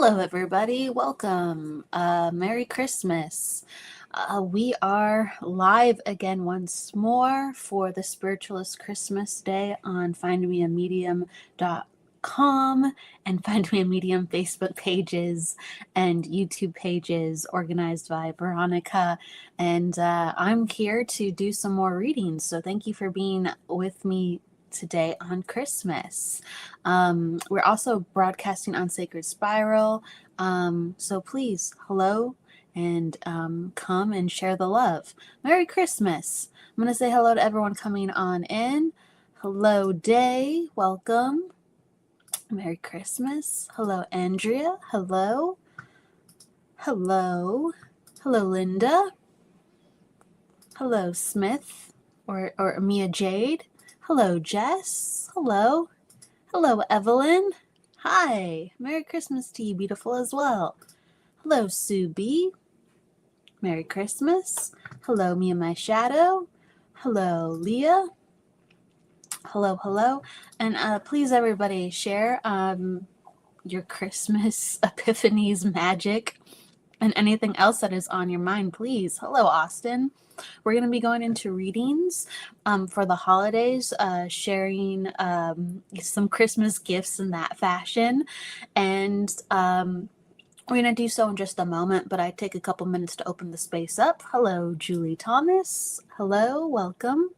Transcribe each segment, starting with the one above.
Hello, everybody. Welcome. Merry Christmas. We are live again once more for the Spiritualist Christmas Day on findmeamedium.com and Find Me a Medium Facebook pages and YouTube pages organized by Veronica. And I'm here to do some more readings. So thank you for being with me today on Christmas. We're also broadcasting on Sacred Spiral. So please, hello, and come and share the love. Merry Christmas. I'm going to say hello to everyone coming on in. Hello, Day. Welcome. Merry Christmas. Hello, Andrea. Hello. Hello. Hello, Linda. Hello, Smith or Mia Jade. Hello, Jess. Hello. Hello, Evelyn. Hi. Merry Christmas to you, beautiful as well. Hello, Sue B. Merry Christmas. Hello, me and my shadow. Hello, Leah. Hello, hello. And please, everybody, share your Christmas epiphanies, magic, and anything else that is on your mind, please. Hello, Austin. We're going to be going into readings for the holidays, sharing some Christmas gifts in that fashion. And we're going to do so in just a moment, but I take a couple minutes to open the space up. Hello, Julie Thomas. Hello, welcome.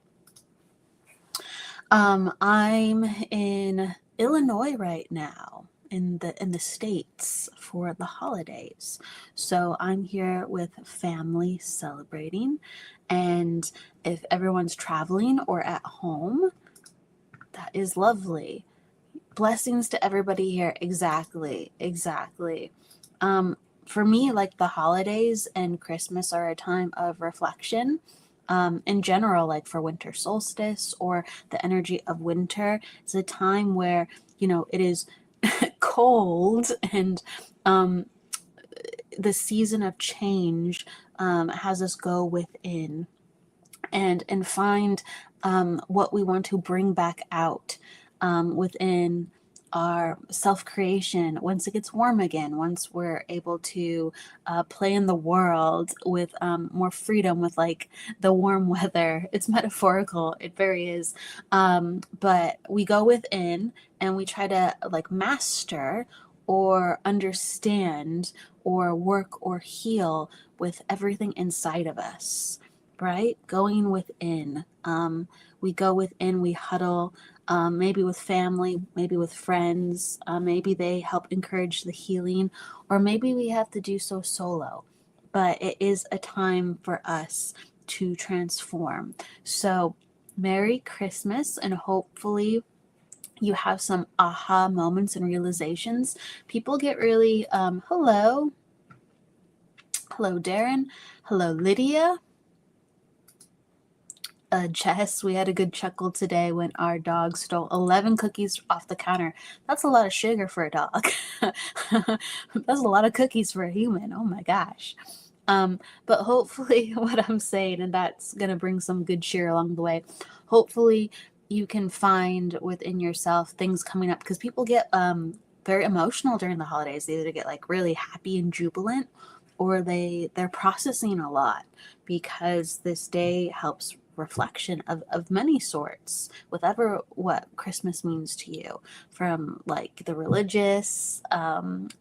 I'm in Illinois right now, in the States for the holidays. So I'm here with family celebrating, and if everyone's traveling or at home, that is lovely. Blessings to everybody here. Exactly. For me, like, the holidays and Christmas are a time of reflection. In general, like for winter solstice or the energy of winter, it's a time where, it is cold, and the season of change has us go within and find what we want to bring back out within our self-creation once it gets warm again, once we're able to play in the world with more freedom with like the warm weather. It's metaphorical, it very is, but we go within and we try to like master or understand or work or heal with everything inside of us, right? Going within. We go within, we huddle, maybe with family, maybe with friends, maybe they help encourage the healing, or maybe we have to do so solo. But it is a time for us to transform. So, Merry Christmas, and hopefully you have some aha moments and realizations. People get really, hello, Darren, hello, Lydia. Jess, we had a good chuckle today when our dog stole 11 cookies off the counter. That's a lot of sugar for a dog. That's a lot of cookies for a human. Oh my gosh. But hopefully what I'm saying, and that's going to bring some good cheer along the way, hopefully you can find within yourself things coming up, because people get very emotional during the holidays. They either get like really happy and jubilant, or they're processing a lot, because this day helps reflection of many sorts, whatever what Christmas means to you, from like the religious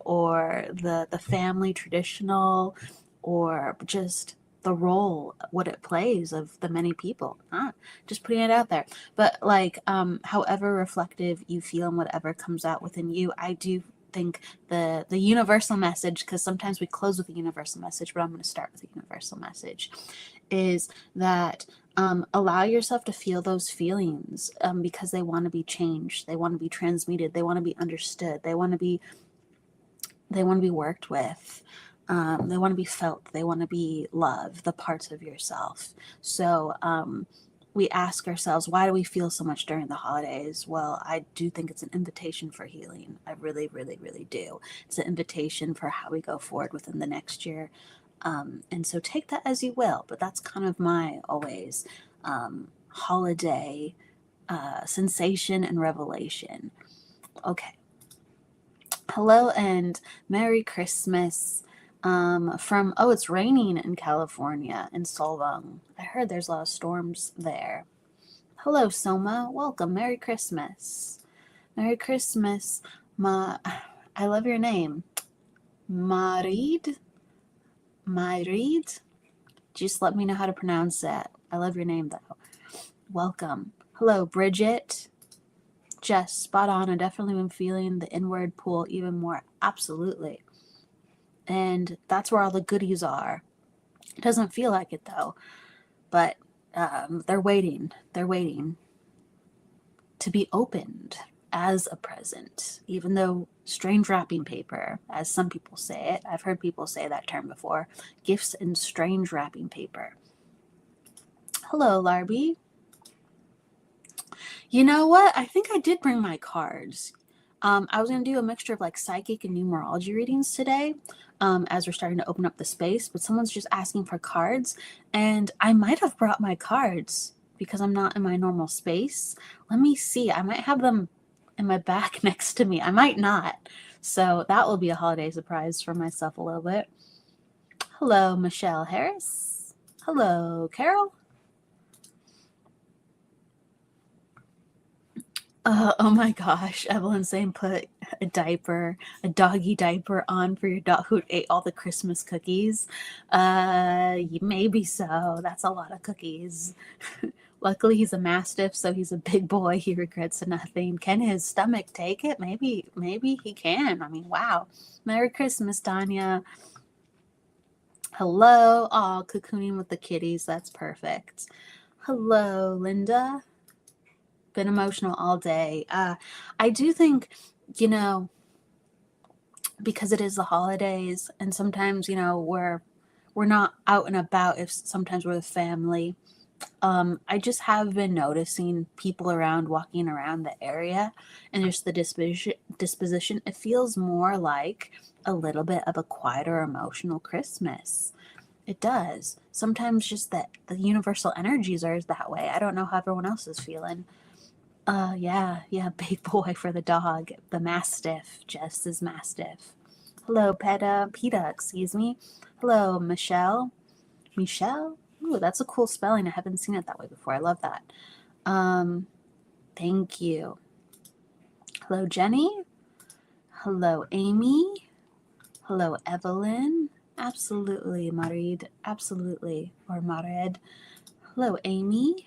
or the family traditional, or just the role, what it plays of the many people. Just putting it out there. But like however reflective you feel and whatever comes out within you, I do think the universal message, because sometimes we close with a universal message, but I'm going to start with a universal message, is that allow yourself to feel those feelings, because they want to be changed, they want to be transmuted, they want to be understood, they want to be worked with, they want to be felt, they want to be loved, the parts of yourself. So we ask ourselves, why do we feel so much during the holidays? Well, I do think it's an invitation for healing. I really, really, really do. It's an invitation for how we go forward within the next year. And so take that as you will, but that's kind of my always holiday sensation and revelation. Okay. Hello and Merry Christmas from, oh, it's raining in California, in Solvang. I heard there's a lot of storms there. Hello, Soma. Welcome. Merry Christmas. Merry Christmas. I love your name. Marid? Myrid? Just let me know how to pronounce that. I love your name, though. Welcome. Hello, Bridget. Jess, spot on. I definitely been feeling the inward pull even more. Absolutely. And that's where all the goodies are. It doesn't feel like it, though. But they're waiting. They're waiting to be opened as a present, even though strange wrapping paper, as some people say it. I've heard people say that term before. Gifts in strange wrapping paper. Hello, Larby. You know what? I think I did bring my cards. I was going to do a mixture of like psychic and numerology readings today as we're starting to open up the space, but someone's just asking for cards, and I might have brought my cards because I'm not in my normal space. Let me see. I might have them in my bag next to me. I might not. So that will be a holiday surprise for myself a little bit. Hello, Michelle Harris. Hello, Carol. Oh my gosh, Evelyn's saying put a doggy diaper on for your dog who ate all the Christmas cookies. Maybe so. That's a lot of cookies. Luckily, he's a mastiff, so he's a big boy. He regrets nothing. Can his stomach take it? Maybe he can. I mean, wow. Merry Christmas, Tanya. Hello. Oh, cocooning with the kitties. That's perfect. Hello, Linda. Been emotional all day. I do think, because it is the holidays, and sometimes, we're not out and about if sometimes we're with family. I just have been noticing people around walking around the area and just the disposition. It feels more like a little bit of a quieter emotional Christmas. It does. Sometimes just that the universal energies are that way. I don't know how everyone else is feeling. Yeah, big boy for the dog. The Mastiff, Jess is Mastiff. Hello, PETA, excuse me. Hello, Michelle. Michelle? Ooh, that's a cool spelling. I haven't seen it that way before. I love that. Thank you. Hello, Jenny. Hello, Amy. Hello, Evelyn. Absolutely, Marid. Absolutely. Or Mared. Hello, Amy.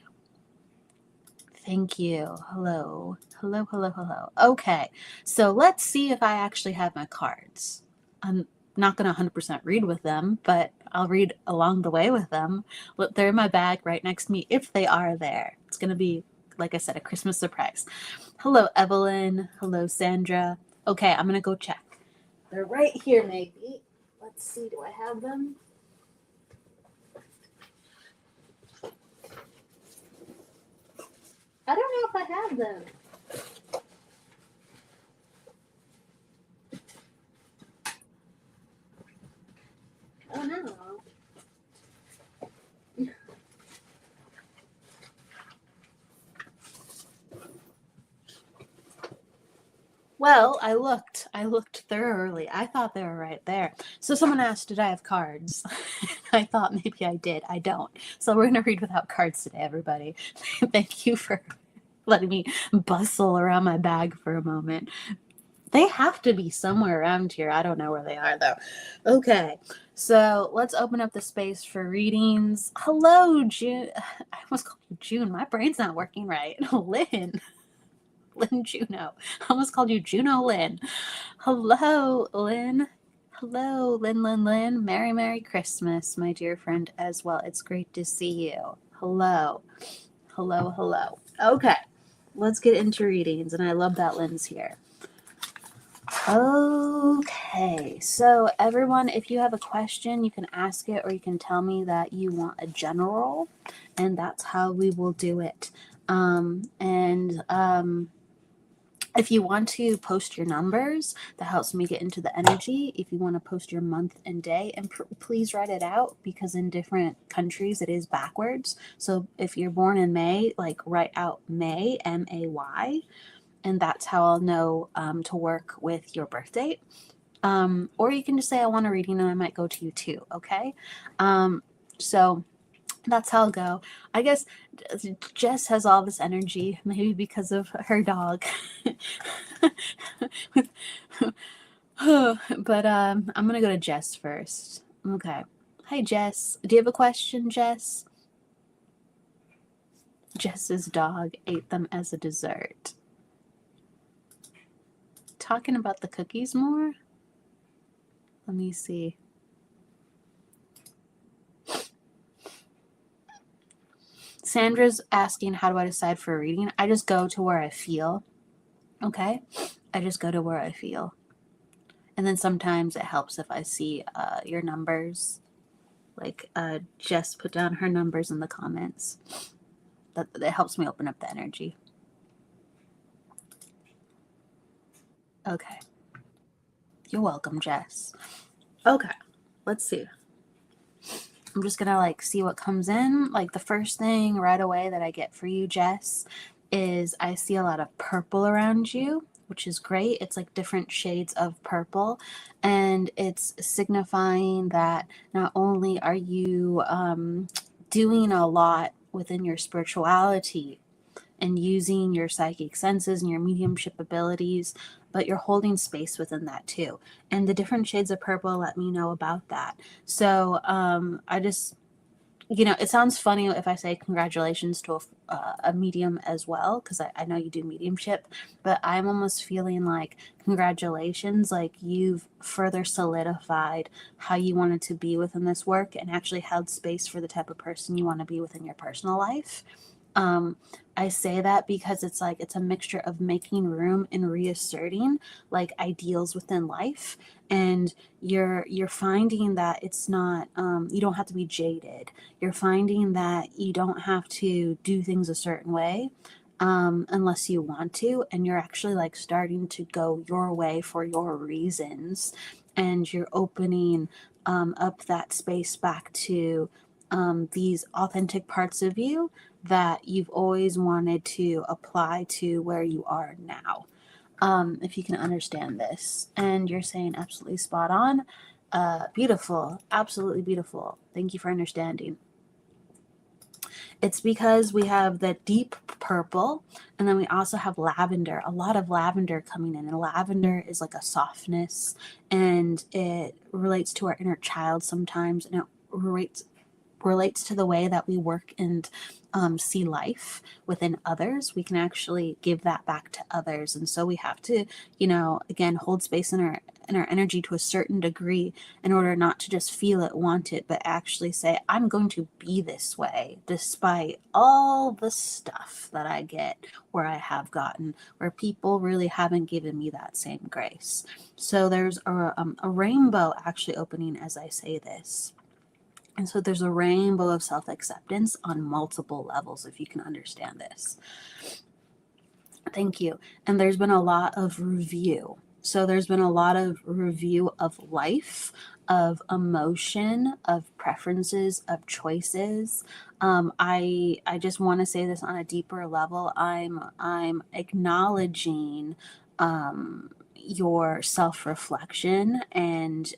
Thank you. Hello. Okay, so let's see if I actually have my cards. I'm not going to 100% read with them, but I'll read along the way with them. They're in my bag right next to me if they are there. It's going to be, like I said, a Christmas surprise. Hello, Evelyn. Hello, Sandra. Okay, I'm going to go check. They're right here, maybe. Let's see. Do I have them? I don't know if I have them. Oh no. Well, I looked thoroughly. I thought they were right there. So someone asked, did I have cards? I thought maybe I did. I don't. So we're going to read without cards today, everybody. Thank you for letting me bustle around my bag for a moment. They have to be somewhere around here. I don't know where they are, though. Okay, so let's open up the space for readings. Hello, June. I almost called you June. My brain's not working right. Lynn. Lynn Juno. I almost called you Juno Lynn. Hello, Lynn. Hello, Lynn. Merry Christmas, my dear friend, as well. It's great to see you. Hello. Okay, let's get into readings, and I love that Lynn's here. Okay, so everyone, if you have a question, you can ask it, or you can tell me that you want a general, and that's how we will do it. If you want to post your numbers, that helps me get into the energy. If you want to post your month and day, and please write it out, because in different countries it is backwards. So if you're born in May, like write out May, May. and that's how I'll know to work with your birth date. Or you can just say, I want a reading, and I might go to you too, okay? So that's how I'll go. I guess Jess has all this energy, maybe because of her dog. But I'm going to go to Jess first. Okay. Hi, Jess. Do you have a question, Jess? Jess's dog ate them as a dessert. Talking about the cookies more? Let me see. Sandra's asking, how do I decide for a reading? I just go to where I feel. Okay? I just go to where I feel. And then sometimes it helps if I see your numbers. Like Jess put down her numbers in the comments. That helps me open up the energy. Okay. You're welcome, Jess. Okay. Let's see. I'm just gonna like see what comes in. Like the first thing right away that I get for you, Jess, is I see a lot of purple around you, which is great. It's like different shades of purple, and it's signifying that not only are you doing a lot within your spirituality and using your psychic senses and your mediumship abilities, but you're holding space within that too. And the different shades of purple let me know about that. So I just, it sounds funny if I say congratulations to a medium as well, because I know you do mediumship, but I'm almost feeling like congratulations, like you've further solidified how you wanted to be within this work and actually held space for the type of person you want to be within your personal life. I say that because it's like it's a mixture of making room and reasserting like ideals within life, and you're finding that it's not you don't have to be jaded. You're finding that you don't have to do things a certain way unless you want to, and you're actually like starting to go your way for your reasons, and you're opening up that space back to these authentic parts of you that you've always wanted to apply to where you are now. If you can understand this. And you're saying absolutely spot on. Beautiful. Absolutely beautiful. Thank you for understanding. It's because we have the deep purple, and then we also have lavender, a lot of lavender coming in. And lavender is like a softness, and it relates to our inner child sometimes, and it relates to the way that we work and see life within others. We can actually give that back to others, and so we have to, again, hold space in our energy to a certain degree in order not to just feel it, want it, but actually say, I'm going to be this way despite all the stuff that I get where I have gotten, where people really haven't given me that same grace. So there's a rainbow actually opening as I say this. And so there's a rainbow of self-acceptance on multiple levels, if you can understand this. Thank you. And there's been a lot of review. So there's been a lot of review of life, of emotion, of preferences, of choices. I just want to say this on a deeper level. I'm acknowledging your self-reflection and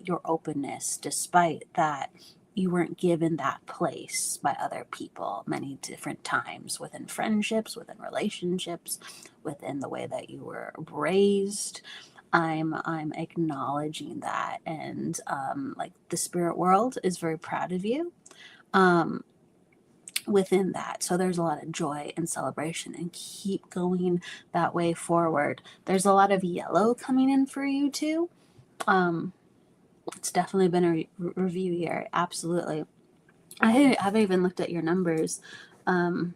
your openness, despite that you weren't given that place by other people many different times within friendships, within relationships, within the way that you were raised. I'm acknowledging that, and like the spirit world is very proud of you within that. So there's a lot of joy and celebration, and keep going that way forward. There's a lot of yellow coming in for you too. It's definitely been a review year. Absolutely. I haven't even looked at your numbers. I'll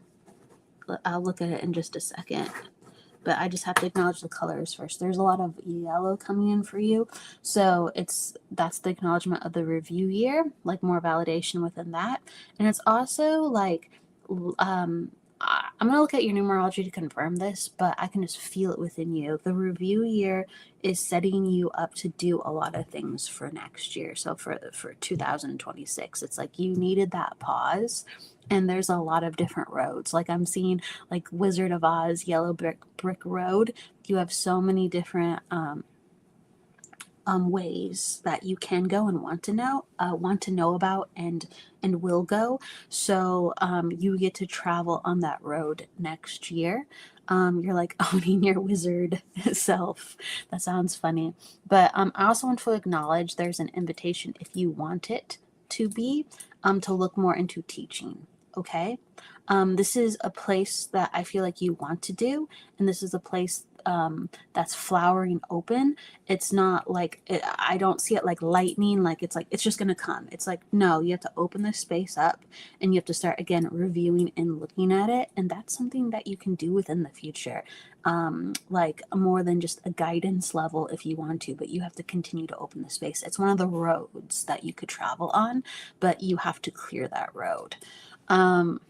look at it in just a second. But I just have to acknowledge the colors first. There's a lot of yellow coming in for you. So that's the acknowledgement of the review year, like more validation within that. And it's also like, I'm going to look at your numerology to confirm this, but I can just feel it within you. The review year is setting you up to do a lot of things for next year. So for 2026, it's like you needed that pause. And there's a lot of different roads. Like I'm seeing like Wizard of Oz, Yellow Brick Road. You have so many different ways that you can go and want to know about and will go. So you get to travel on that road next year. You're like owning your wizard self. That sounds funny, but I also want to acknowledge there's an invitation if you want it to be to look more into teaching. Okay. This is a place that I feel like you want to do, and this is a place that's flowering open. It's not like I don't see it like lightning, like it's just gonna come. It's like, no, you have to open this space up and you have to start again reviewing and looking at it, and that's something that you can do within the future, like more than just a guidance level if you want to, but you have to continue to open the space. It's one of the roads that you could travel on, but you have to clear that road. And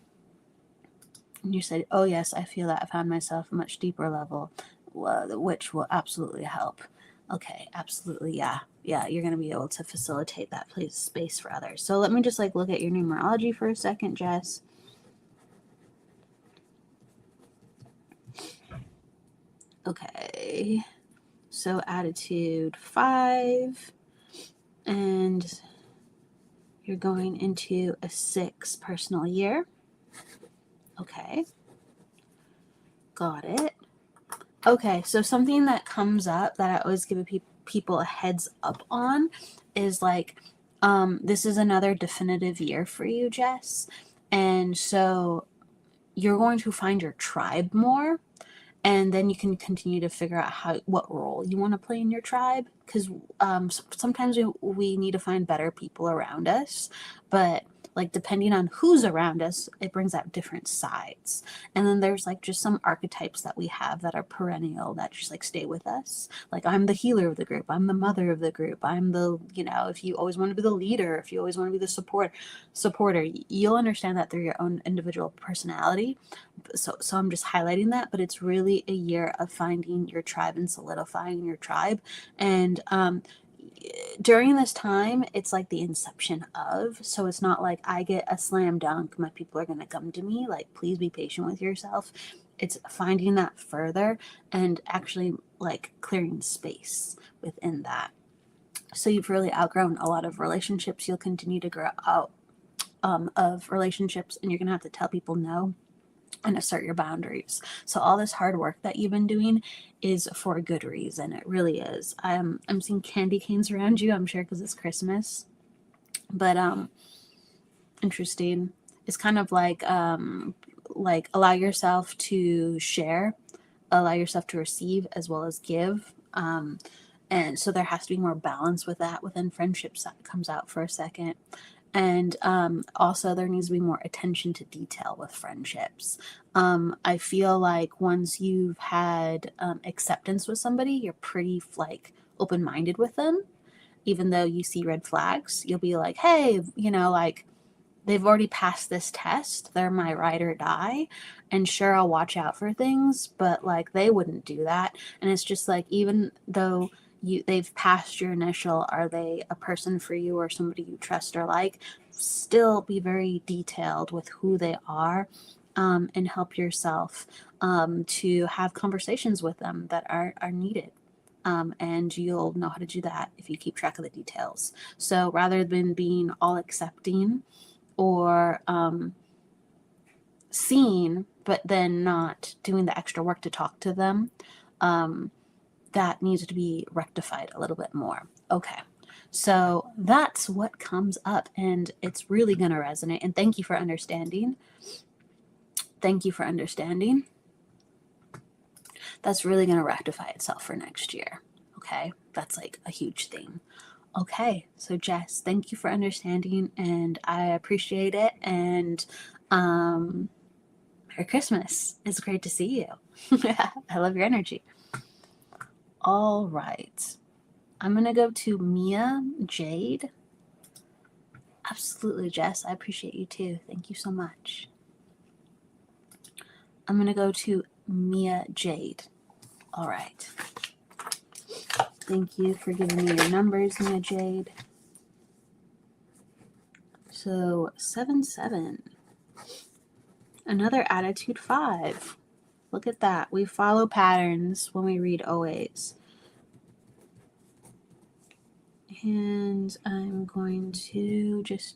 you said, oh yes, I feel that I found myself a much deeper level, which will absolutely help. Okay, absolutely, yeah. Yeah, you're going to be able to facilitate that space for others. So let me just like look at your numerology for a second, Jess. Okay, so attitude 5, and you're going into a 6 personal year. Okay, got it. Okay, so something that comes up that I always give people a heads up on is like, this is another definitive year for you, Jess. And so you're going to find your tribe more, and then you can continue to figure out what role you want to play in your tribe, because sometimes we need to find better people around us, but like depending on who's around us, it brings out different sides. And then there's like just some archetypes that we have that are perennial, that just like stay with us. Like I'm the healer of the group, I'm the mother of the group, I'm the, if you always want to be the leader, if you always want to be the supporter, you'll understand that through your own individual personality. So I'm just highlighting that, but it's really a year of finding your tribe and solidifying your tribe. And during this time, it's like the inception of, so it's not like I get a slam dunk, my people are going to come to me. Like, please be patient with yourself. It's finding that further and actually like clearing space within that. So you've really outgrown a lot of relationships. You'll continue to grow out of relationships, and you're going to have to tell people no and assert your boundaries. So all this hard work that you've been doing is for a good reason. It really is. I'm seeing candy canes around you, I'm sure because it's Christmas. But interesting. It's kind of like allow yourself to share, allow yourself to receive as well as give. And so there has to be more balance with that within friendships. That comes out for a second. And also there needs to be more attention to detail with friendships. I feel like once you've had acceptance with somebody, you're pretty like open-minded with them. Even though you see red flags, you'll be like, hey, like they've already passed this test, they're my ride or die, and sure, I'll watch out for things, but like they wouldn't do that. And it's just like, even though they've passed your initial, are they a person for you or somebody you trust or like, still be very detailed with who they are, and help yourself to have conversations with them that are needed. And you'll know how to do that if you keep track of the details. So rather than being all accepting or seeing, but then not doing the extra work to talk to them, that needs to be rectified a little bit more. Okay, so that's what comes up, and it's really going to resonate. And thank you for understanding. Thank you for understanding. That's really going to rectify itself for next year. Okay, that's like a huge thing. Okay, so Jess, thank you for understanding, and I appreciate it. And Merry Christmas. It's great to see you. I love your energy. All right. I'm going to go to Mia Jade. Absolutely, Jess. I appreciate you too. Thank you so much. I'm going to go to Mia Jade. All right. Thank you for giving me your numbers, Mia Jade. So 7-7. Another attitude 5. Look at that. We follow patterns when we read always. And I'm going to just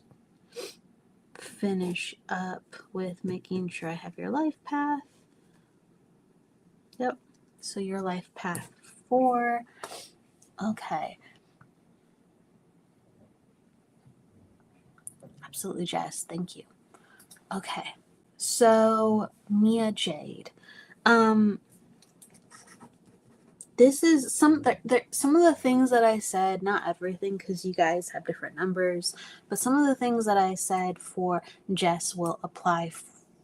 finish up with making sure I have your life path. Yep. So your life path 4. Okay. Absolutely, Jess. Thank you. Okay. So Mia Jade. This is some of the things that I said, not everything because you guys have different numbers, but some of the things that I said for Jess will apply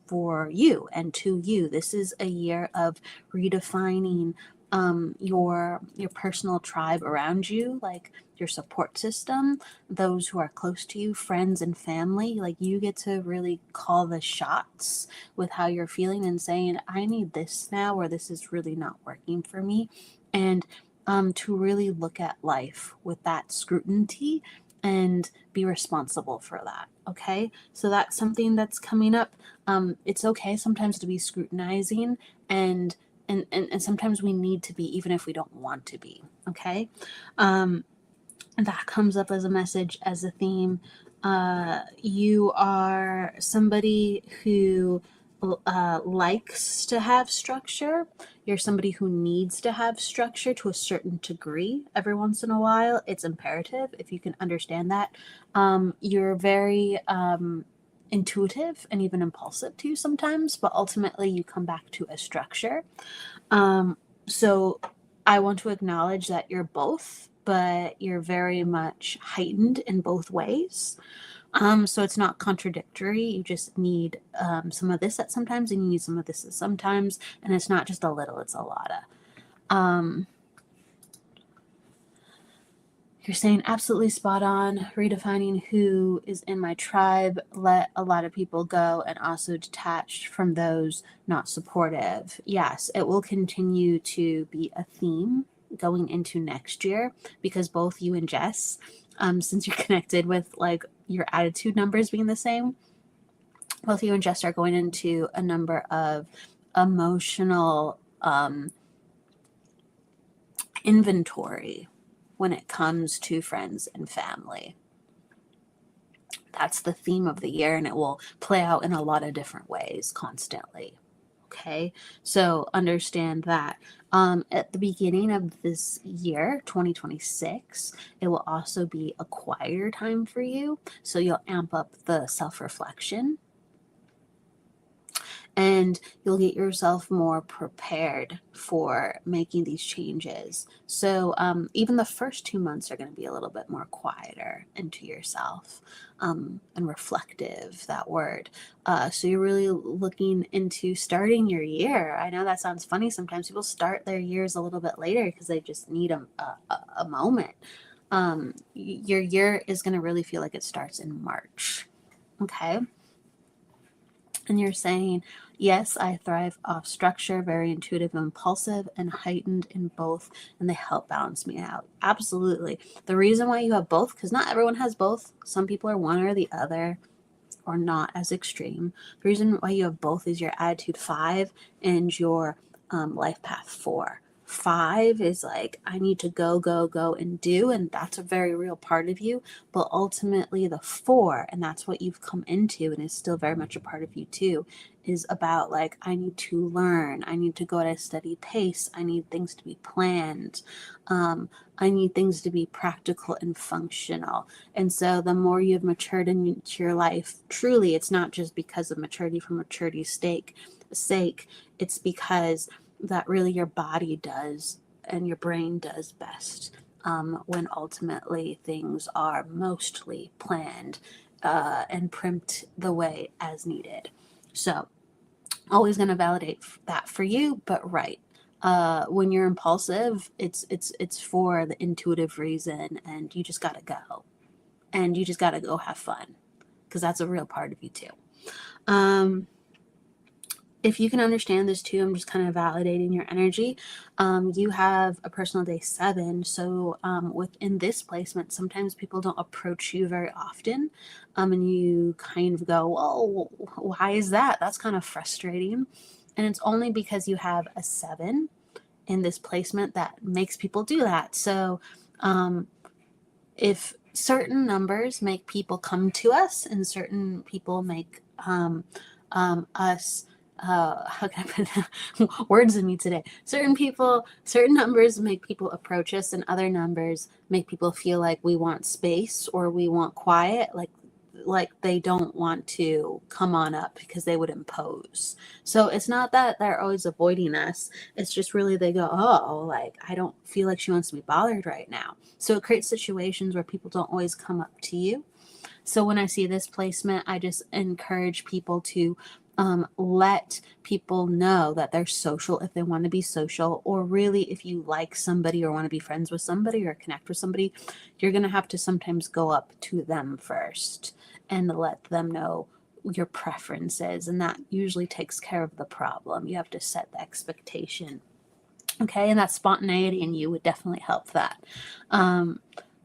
for you and to you. This is a year of redefining your personal tribe around you, like your support system, those who are close to you, friends and family. Like, you get to really call the shots with how you're feeling and saying, I need this now, or this is really not working for me. And to really look at life with that scrutiny and be responsible for that. Okay, so that's something that's coming up. It's okay sometimes to be scrutinizing, and sometimes we need to be, even if we don't want to be. Okay, and that comes up as a message, as a theme. You are somebody who likes to have structure. You're somebody who needs to have structure to a certain degree every once in a while. It's imperative, if you can understand that. You're very intuitive and even impulsive too sometimes, but ultimately you come back to a structure. So I want to acknowledge that you're both, but you're very much heightened in both ways. So it's not contradictory. You just need some of this at sometimes, and you need some of this at sometimes, and it's not just a little, it's a lot of. You're saying absolutely spot on, redefining who is in my tribe, let a lot of people go, and also detached from those not supportive. Yes, it will continue to be a theme going into next year, because both you and Jess, since you're connected with like your attitude numbers being the same, both you and Jess are going into a number of emotional inventory when it comes to friends and family. That's the theme of the year, and it will play out in a lot of different ways constantly. Okay, so understand that at the beginning of this year, 2026, it will also be a quieter time for you. So you'll amp up the self-reflection, and you'll get yourself more prepared for making these changes. So even the first 2 months are going to be a little bit more quieter into yourself, and reflective, that word. So you're really looking into starting your year. I know that sounds funny. Sometimes people start their years a little bit later because they just need a moment. Your year is going to really feel like it starts in March. Okay. And you're saying, yes, I thrive off structure, very intuitive, impulsive, and heightened in both, and they help balance me out. Absolutely. The reason why you have both, because not everyone has both. Some people are one or the other, or not as extreme. The reason why you have both is your attitude 5 and your life path 4. 5 is like, I need to go, and do, and that's a very real part of you. But ultimately, the 4, and that's what you've come into, and is still very much a part of you too, is about like, I need to learn, I need to go at a steady pace, I need things to be planned, I need things to be practical and functional. And so the more you've matured into your life, truly, it's not just because of maturity for maturity's sake, it's because that really your body does and your brain does best when ultimately things are mostly planned and primed the way as needed. So always going to validate that for you, but right. When you're impulsive, it's for the intuitive reason, and you just gotta go, and you just gotta go have fun, because that's a real part of you too. if you can understand this too, I'm just kind of validating your energy. You have a personal day 7. So within this placement, sometimes people don't approach you very often. And you kind of go, "Whoa, why is that? That's kind of frustrating." And it's only because you have a 7 in this placement that makes people do that. So if certain numbers make people come to us and certain people make us how can I put words in me today? Certain numbers make people approach us, and other numbers make people feel like we want space or we want quiet, like they don't want to come on up because they would impose. So it's not that they're always avoiding us. It's just really they go, oh, like I don't feel like she wants to be bothered right now. So it creates situations where people don't always come up to you. So when I see this placement, I just encourage people to let people know that they're social if they want to be social, or really if you like somebody or want to be friends with somebody or connect with somebody, you're going to have to sometimes go up to them first and let them know your preferences. And that usually takes care of the problem. You have to set the expectation. Okay, and that spontaneity in you would definitely help that.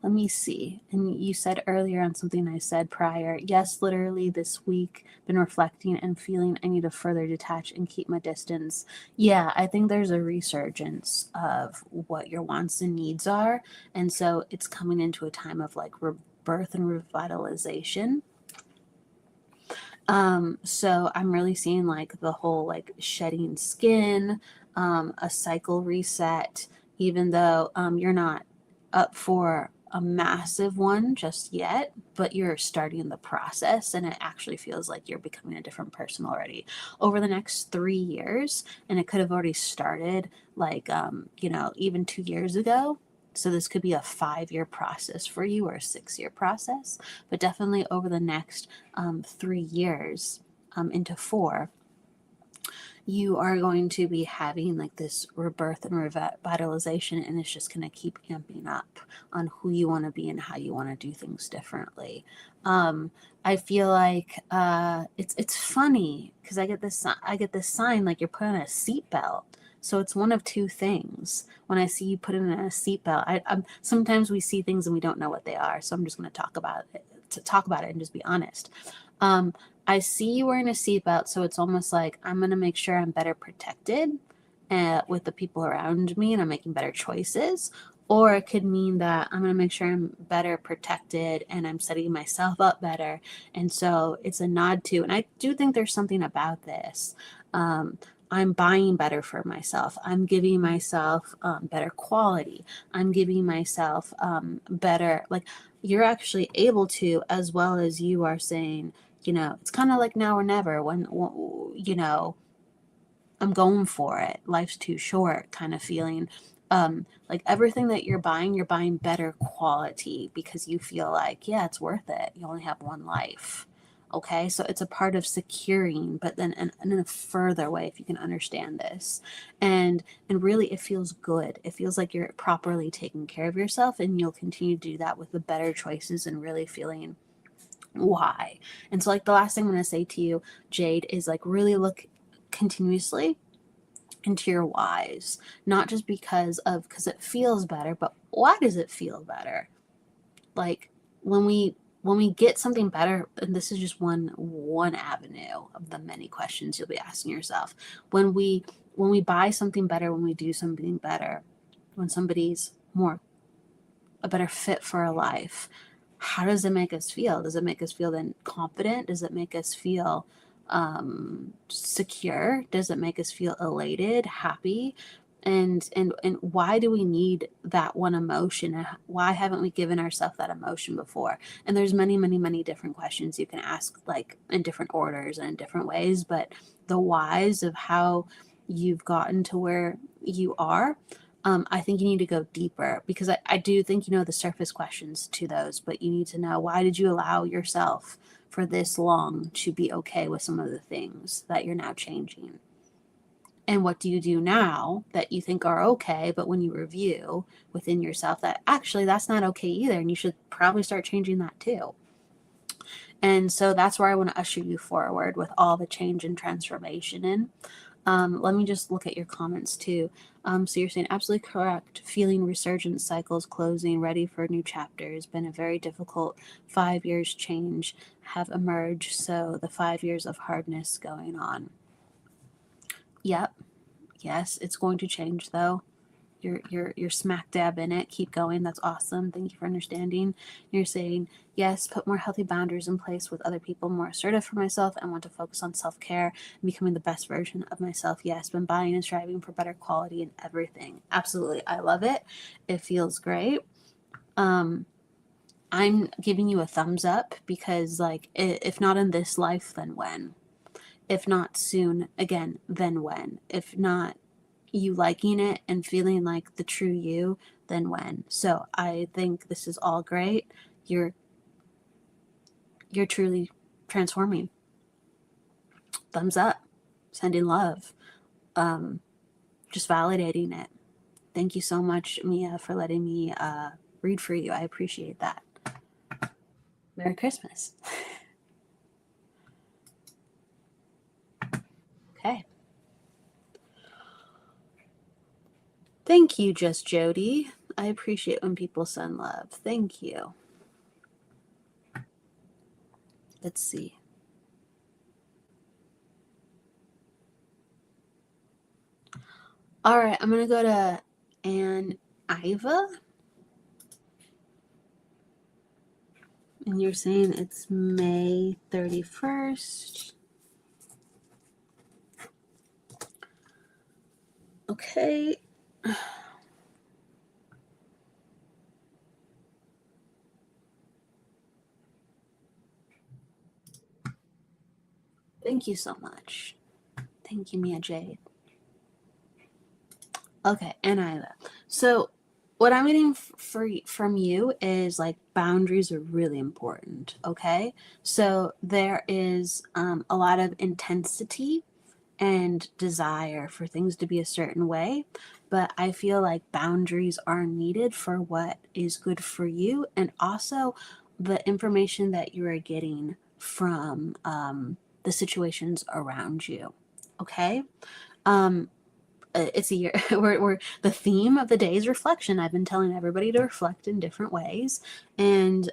Let me see. And you said earlier on something I said prior. Yes, literally this week, been reflecting and feeling I need to further detach and keep my distance. Yeah, I think there's a resurgence of what your wants and needs are. And so it's coming into a time of like rebirth and revitalization. So I'm really seeing like the whole like shedding skin, a cycle reset, even though you're not up for a massive one just yet, but you're starting the process and it actually feels like you're becoming a different person already over the next 3 years. And it could have already started like, even 2 years ago. So this could be a 5-year process for you or a 6-year process, but definitely over the next 3 years into 4, you are going to be having like this rebirth and revitalization, and it's just going to keep amping up on who you want to be and how you want to do things differently. I feel like it's funny because I get this sign like you're putting a seatbelt. So it's one of two things. When I see you put in a seatbelt, sometimes we see things and we don't know what they are. So I'm just going to talk about it and just be honest. I see you wearing a seatbelt, so it's almost like I'm going to make sure I'm better protected with the people around me and I'm making better choices. Or it could mean that I'm going to make sure I'm better protected and I'm setting myself up better. And so it's a nod to, and I do think there's something about this. I'm buying better for myself. I'm giving myself better quality. I'm giving myself better, like you're actually able to, as well as you are saying, it's kind of like now or never when, I'm going for it. Life's too short kind of feeling. Like everything that you're buying better quality because you feel like, yeah, it's worth it. You only have one life. Okay, so it's a part of securing, but then in a further way, if you can understand this, and really, it feels good. It feels like you're properly taking care of yourself, and you'll continue to do that with the better choices and really feeling why. And so, like the last thing I'm going to say to you, Jade, is like really look continuously into your whys, not just because it feels better, but why does it feel better? Like when we get something better, and this is just one avenue of the many questions you'll be asking yourself. When we buy something better, when we do something better, when somebody's a better fit for our life, how does it make us feel? Does it make us feel then confident? Does it make us feel secure? Does it make us feel elated, happy? And why do we need that one emotion? Why haven't we given ourselves that emotion before? And there's many different questions you can ask, like in different orders and in different ways, but the whys of how you've gotten to where you are, I think you need to go deeper, because I do think you know the surface questions to those, but you need to know, why did you allow yourself for this long to be okay with some of the things that you're now changing? And what do you do now that you think are okay, but when you review within yourself that actually that's not okay either, and you should probably start changing that too. And so that's where I want to usher you forward with all the change and transformation in. Let me just look at your comments too. So you're saying absolutely correct. Feeling resurgent cycles closing, ready for a new chapter. Has been a very difficult 5 years change have emerged. So the 5 years of hardness going on. Yep. Yes, it's going to change though. You're smack dab in it. Keep going. That's awesome. Thank you for understanding. You're saying, yes, put more healthy boundaries in place with other people, more assertive for myself. I want to focus on self-care and becoming the best version of myself. Yes, been buying and striving for better quality in everything. Absolutely. I love it. It feels great. I'm giving you a thumbs up because, like, if not in this life, then when? If not soon, again, then when? If not you liking it and feeling like the true you, then when? So I think this is all great. You're truly transforming. Thumbs up. Sending love. Just validating it. Thank you so much, Mia, for letting me read for you. I appreciate that. Merry Christmas. Okay. Thank you, Just Jody. I appreciate when people send love. Thank you. Let's see. All right, I'm going to go to Ann Iva. And you're saying it's May 31st. Okay. Thank you so much. Thank you, Mia Jade. Okay, and Iva. So what I'm getting from you is like boundaries are really important. Okay, so there is a lot of intensity and desire for things to be a certain way, but I feel like boundaries are needed for what is good for you, and also the information that you are getting from the situations around you. Okay. It's a year we're the theme of the day is reflection. I've been telling everybody to reflect in different ways, and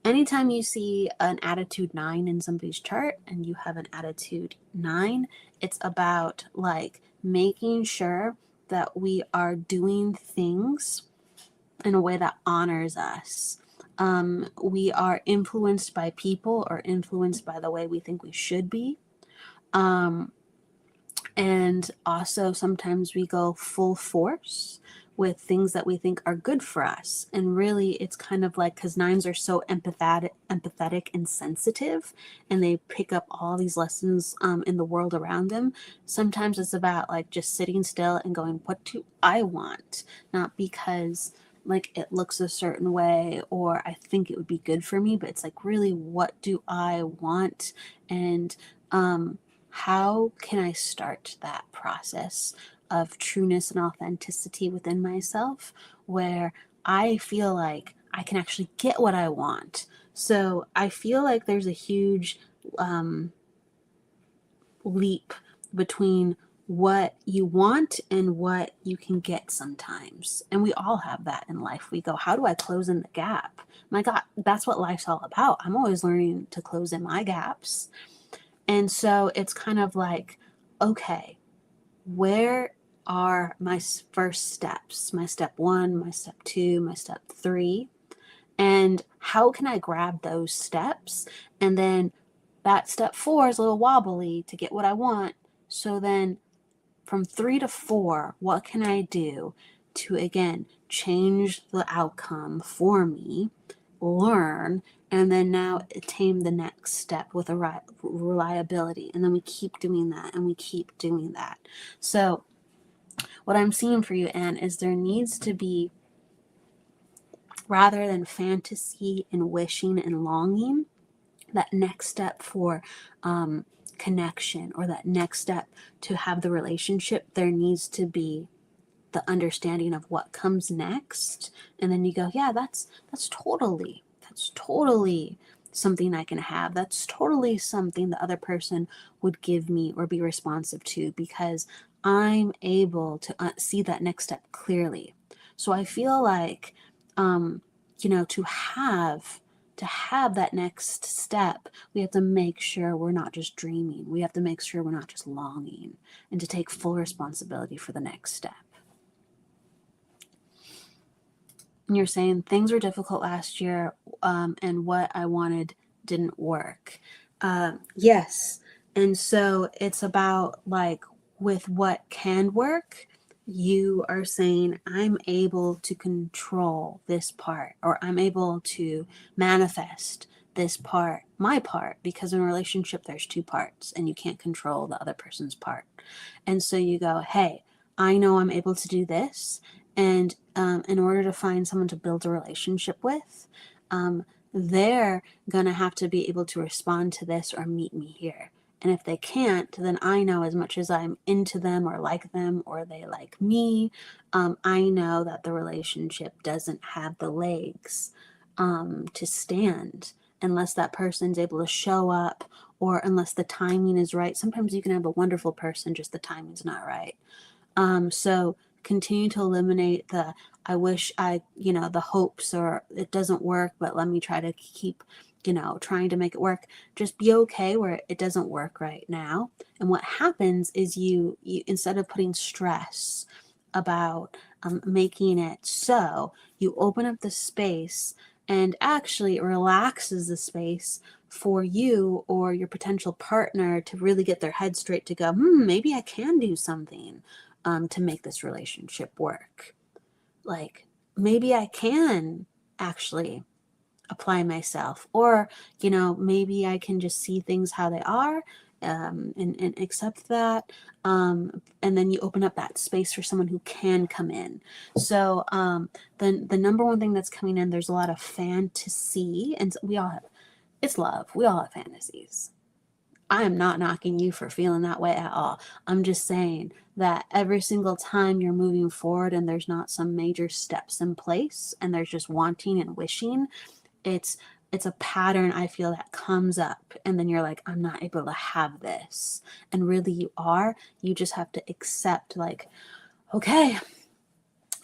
anytime you see an attitude 9 in somebody's chart and you have an attitude 9, it's about like making sure that we are doing things in a way that honors us. We are influenced by people or influenced by the way we think we should be. And also sometimes we go full force with things that we think are good for us. And really it's kind of like, because 9s are so empathetic and sensitive, and they pick up all these lessons in the world around them. Sometimes it's about like just sitting still and going, what do I want? Not because like it looks a certain way or I think it would be good for me, but it's like, really, what do I want? And how can I start that process of trueness and authenticity within myself where I feel like I can actually get what I want? So I feel like there's a huge leap between what you want and what you can get sometimes. And we all have that in life. We go, how do I close in the gap? My God, that's what life's all about. I'm always learning to close in my gaps. And so it's kind of like, okay, where are my first steps? My step 1, my step 2, my step 3. And how can I grab those steps? And then that step 4 is a little wobbly to get what I want. So then from 3 to 4, what can I do to, again, change the outcome for me, learn, and then now attain the next step with a reliability? And then we keep doing that and we keep doing that. So what I'm seeing for you, Anne, is there needs to be, rather than fantasy and wishing and longing, that next step for connection, or that next step to have the relationship, there needs to be the understanding of what comes next. And then you go, yeah, that's totally something I can have. That's totally something the other person would give me or be responsive to, because I'm able to see that next step clearly. So I feel like, to have that next step, we have to make sure we're not just dreaming. We have to make sure we're not just longing, and to take full responsibility for the next step. And you're saying things were difficult last year, and what I wanted didn't work. Yes. And so it's about, like, with what can work, you are saying, I'm able to control this part, or I'm able to manifest this part, my part, because in a relationship, there's two parts and you can't control the other person's part. And so you go, hey, I know I'm able to do this. And in order to find someone to build a relationship with, they're going to have to be able to respond to this or meet me here. And if they can't, then I know, as much as I'm into them or like them or they like me, I know that the relationship doesn't have the legs to stand unless that person's able to show up, or unless the timing is right. Sometimes you can have a wonderful person, just the timing's not right. So continue to eliminate the, I wish the hopes, or it doesn't work, but let me try to keep, trying to make it work. Just be okay where it doesn't work right now. And what happens is you instead of putting stress about making it so, you open up the space, and actually it relaxes the space for you or your potential partner to really get their head straight, to go, maybe I can do something to make this relationship work. Like, maybe I can actually apply myself, or maybe I can just see things how they are, and accept that, and then you open up that space for someone who can come in. So then the number one thing that's coming in, there's a lot of fantasy, and we all have, it's love, we all have fantasies. I am not knocking you for feeling that way at all. I'm just saying that every single time you're moving forward and there's not some major steps in place, and there's just wanting and wishing, it's a pattern, I feel, that comes up, and then you're like, I'm not able to have this. And really you are. You just have to accept, like, okay,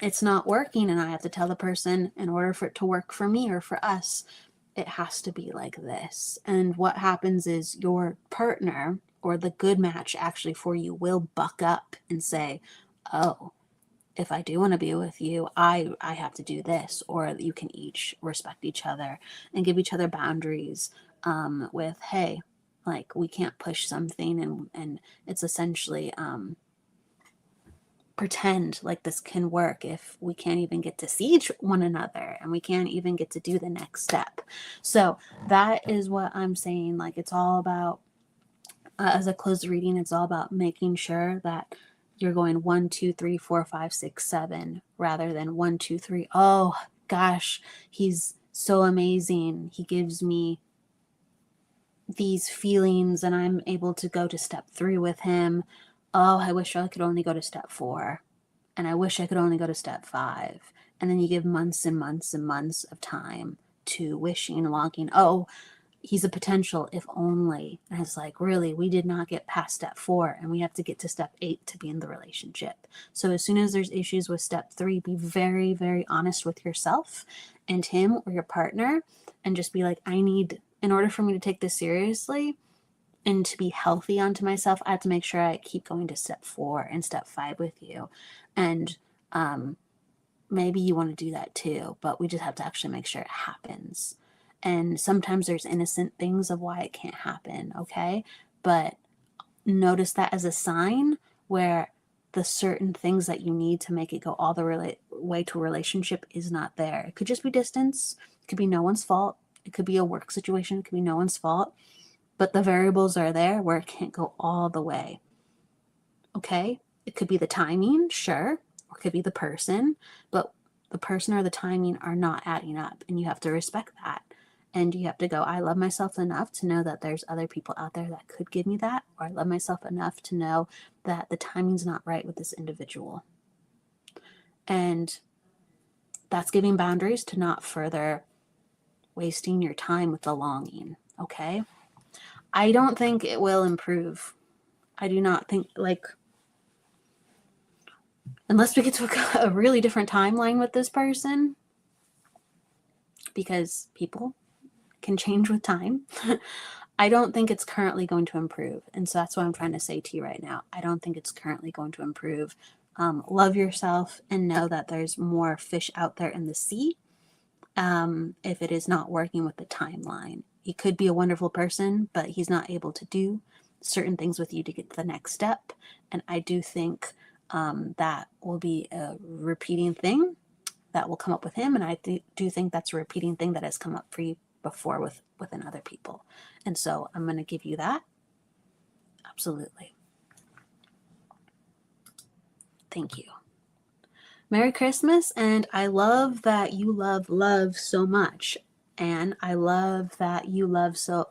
it's not working, and I have to tell the person, in order for it to work for me or for us, it has to be like this. And what happens is your partner, or the good match actually for you, will buck up and say, oh, if I do want to be with you, I have to do this. Or you can each respect each other and give each other boundaries, with, hey, like, we can't push something, and it's essentially pretend like this can work if we can't even get to see one another, and we can't even get to do the next step. So that is what I'm saying. Like, it's all about, as I close the reading, it's all about making sure that you're going 1, 2, 3, 4, 5, 6, 7, rather than 1, 2, 3. Oh gosh, he's so amazing, he gives me these feelings, and I'm able to go to step 3 with him. Oh, I wish I could only go to step 4. And I wish I could only go to step 5. And then you give months and months and months of time to wishing and longing. Oh, he's a potential, if only. And it's like, really, we did not get past step 4, and we have to get to step 8 to be in the relationship. So as soon as there's issues with step 3, be very, very honest with yourself and him or your partner, and just be like, in order for me to take this seriously and to be healthy onto myself, I have to make sure I keep going to step 4 and step 5 with you. And maybe you want to do that too, but we just have to actually make sure it happens. And sometimes there's innocent things of why it can't happen, okay? But notice that as a sign where the certain things that you need to make it go all the way to a relationship is not there. It could just be distance. It could be no one's fault. It could be a work situation. It could be no one's fault. But the variables are there where it can't go all the way. Okay? It could be the timing, sure, or it could be the person, but the person or the timing are not adding up, and you have to respect that. And you have to go, I love myself enough to know that there's other people out there that could give me that, or I love myself enough to know that the timing's not right with this individual. And that's giving boundaries to not further wasting your time with the longing, okay? I don't think it will improve. I do not think, like, unless we get to a really different timeline with this person, because people can change with time. I don't think it's currently going to improve. And so that's what I'm trying to say to you right now. I don't think it's currently going to improve. Love yourself and know that there's more fish out there in the sea. If it is not working with the timeline, he could be a wonderful person, but he's not able to do certain things with you to get to the next step. And I do think that will be a repeating thing that will come up with him. And I do think that's a repeating thing that has come up for you before within other people. And so I'm going to give you that. Absolutely. Thank you. Merry Christmas. And I love that you love so much. And I love that you love so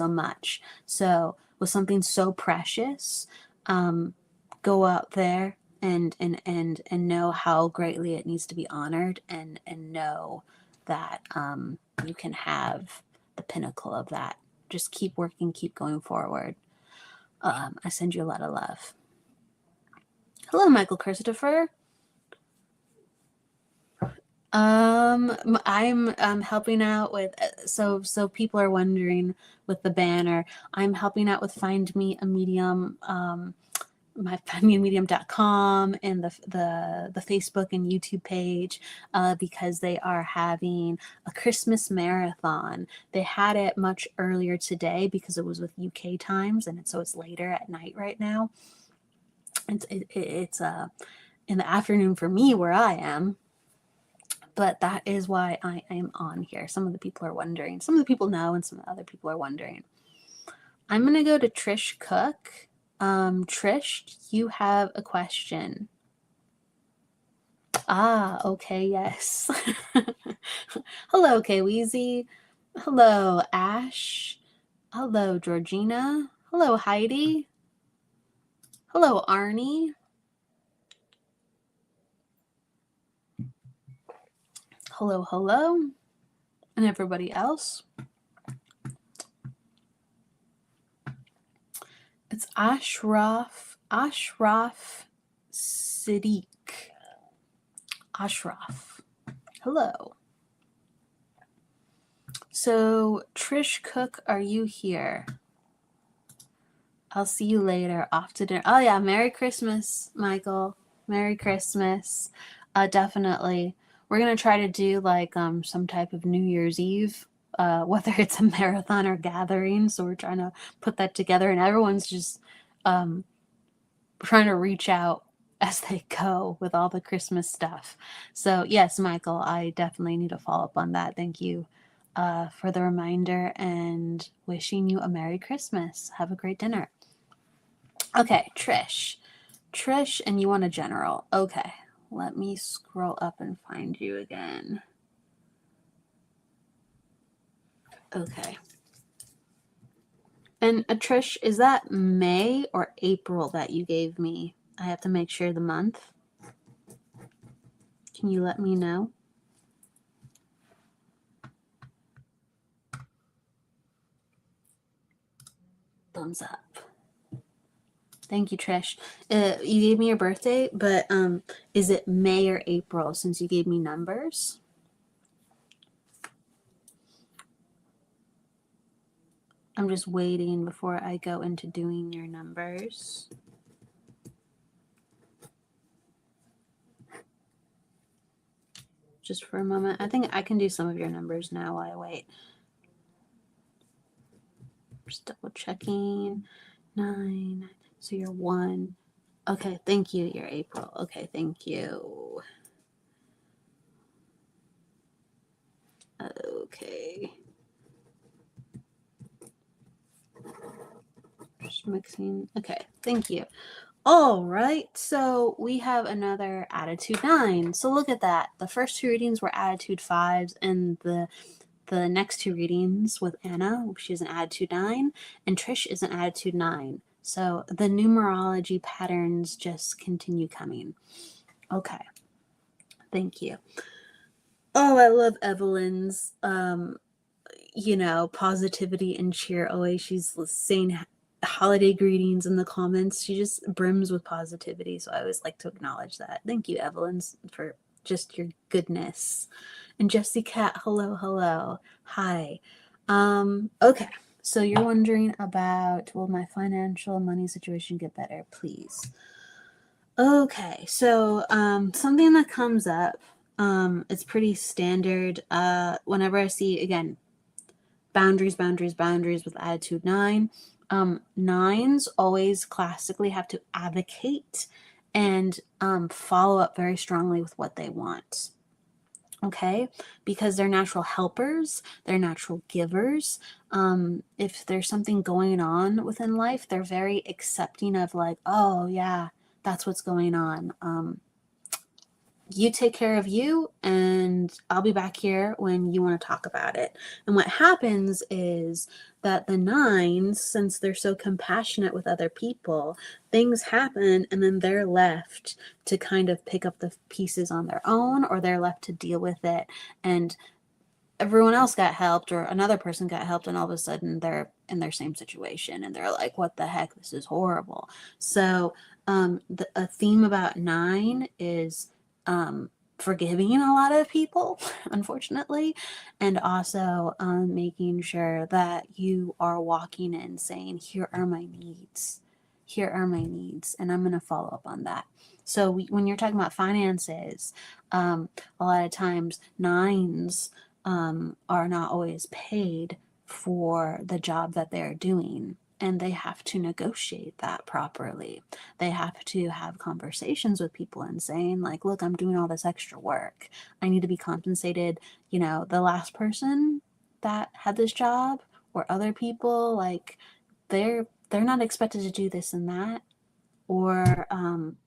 much. So with something so precious, go out there and know how greatly it needs to be honored, and know that you can have the pinnacle of that. Just keep working, keep going forward. I send you a lot of love. Hello, Michael Christopher. I'm helping out with, so people are wondering with the banner, I'm helping out with Find Me a Medium, my findmeamedium.com, and the Facebook and YouTube page, because they are having a Christmas marathon. They had it much earlier today because it was with UK times, and so it's later at night right now. It's in the afternoon for me where I am. But that is why I am on here. Some of the people are wondering. Some of the people know, and some other people are wondering. I'm going to go to Trish Cook. Trish, you have a question. Okay, yes. Hello, Kweezy. Hello, Ash. Hello, Georgina. Hello, Heidi. Hello, Arnie. Hello, and everybody else. It's Ashraf Siddiq. Ashraf. Hello. So, Trish Cook, are you here? I'll see you later. Off to dinner. Oh, yeah. Merry Christmas, Michael. Merry Christmas. Definitely. We're going to try to do like some type of New Year's Eve, whether it's a marathon or gathering. So we're trying to put that together, and everyone's just trying to reach out as they go with all the Christmas stuff. So yes, Michael, I definitely need to follow up on that. Thank you for the reminder, and wishing you a Merry Christmas. Have a great dinner. Okay, Trish, and you want a general. Okay, let me scroll up and find you again. Okay. And Trish, is that May or April that you gave me? I have to make sure the month. Can you let me know? Thumbs up. Thank you, Trish. You gave me your birthday, but is it May or April since you gave me numbers? I'm just waiting before I go into doing your numbers. Just for a moment. I think I can do some of your numbers now while I wait. Just double checking. 9. So you're 1. Okay, thank you. You're April. Okay, thank you. Okay. Just mixing. Okay, thank you. All right, so we have another attitude 9. So look at that. The first 2 readings were attitude 5s, and the next 2 readings with Anna, she's an attitude 9, and Trish is an attitude 9. So the numerology patterns just continue coming. Okay. Thank you. Oh, I love Evelyn's positivity and cheer always. She's saying holiday greetings in the comments. She just brims with positivity. So I always like to acknowledge that. Thank you, Evelyn, for just your goodness. And Jessie Cat, hello, hello. Hi. Okay. So you're wondering about, will my financial money situation get better, please? Okay, so something that comes up, it's pretty standard. Whenever I see, again, boundaries with attitude 9, nines always classically have to advocate and follow up very strongly with what they want. Okay, because they're natural helpers, they're natural givers. If there's something going on within life, they're very accepting of, like, oh yeah, that's what's going on. You take care of you, and I'll be back here when you want to talk about it. And what happens is that the nines, since they're so compassionate with other people, things happen and then they're left to kind of pick up the pieces on their own, or they're left to deal with it. And everyone else got helped, or another person got helped, and all of a sudden they're in their same situation and they're like, what the heck, this is horrible. So a theme about 9 is forgiving a lot of people, unfortunately, and also making sure that you are walking in saying, here are my needs. Here are my needs, and I'm going to follow up on that. So when you're talking about finances, a lot of times 9s are not always paid for the job that they're doing. And they have to negotiate that properly. They have to have conversations with people and saying, like, look, I'm doing all this extra work. I need to be compensated. The last person that had this job, or other people, like, they're not expected to do this and that. Or, come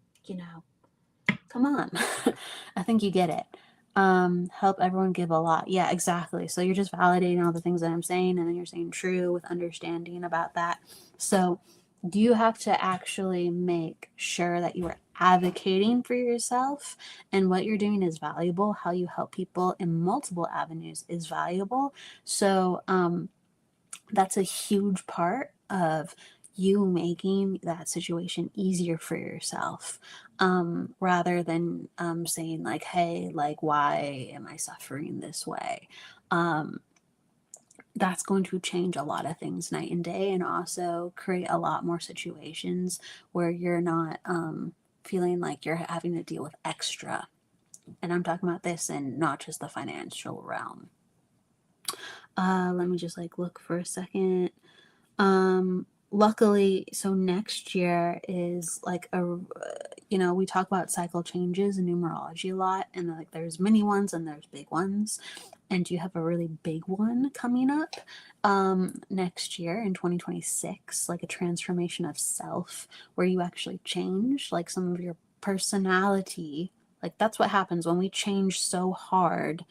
on. I think you get it. Help everyone give a lot. Yeah, exactly. So you're just validating all the things that I'm saying, and then you're saying true with understanding about that. So you have to actually make sure that you are advocating for yourself, and what you're doing is valuable. How you help people in multiple avenues is valuable. So that's a huge part of you making that situation easier for yourself, rather than saying, like, hey, like, why am I suffering this way? That's going to change a lot of things night and day, and also create a lot more situations where you're not feeling like you're having to deal with extra. And I'm talking about this in not just the financial realm. Let me just look for a second. Luckily, so next year is we talk about cycle changes in numerology a lot, and there's mini ones and there's big ones, and you have a really big one coming up next year in 2026, like a transformation of self, where you actually change some of your personality. That's what happens when we change so hard.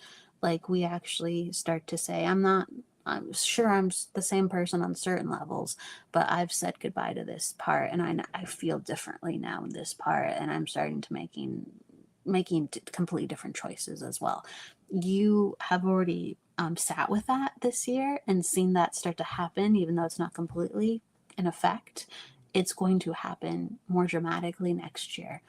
We actually start to say, I'm sure I'm the same person on certain levels, but I've said goodbye to this part, and I feel differently now in this part, and I'm starting to making completely different choices as well. You have already sat with that this year and seen that start to happen, even though it's not completely in effect. It's going to happen more dramatically next year.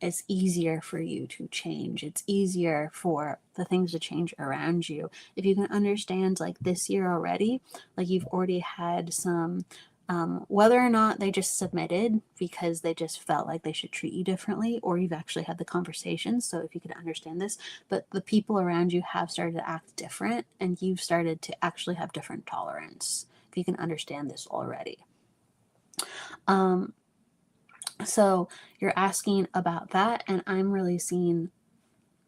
It's easier for you to change. It's easier for the things to change around you. If you can understand, this year already, you've already had some, whether or not they just submitted because they just felt like they should treat you differently, or you've actually had the conversations. So if you could understand this, but the people around you have started to act different, and you've started to actually have different tolerance. If you can understand this already. So you're asking about that, and I'm really seeing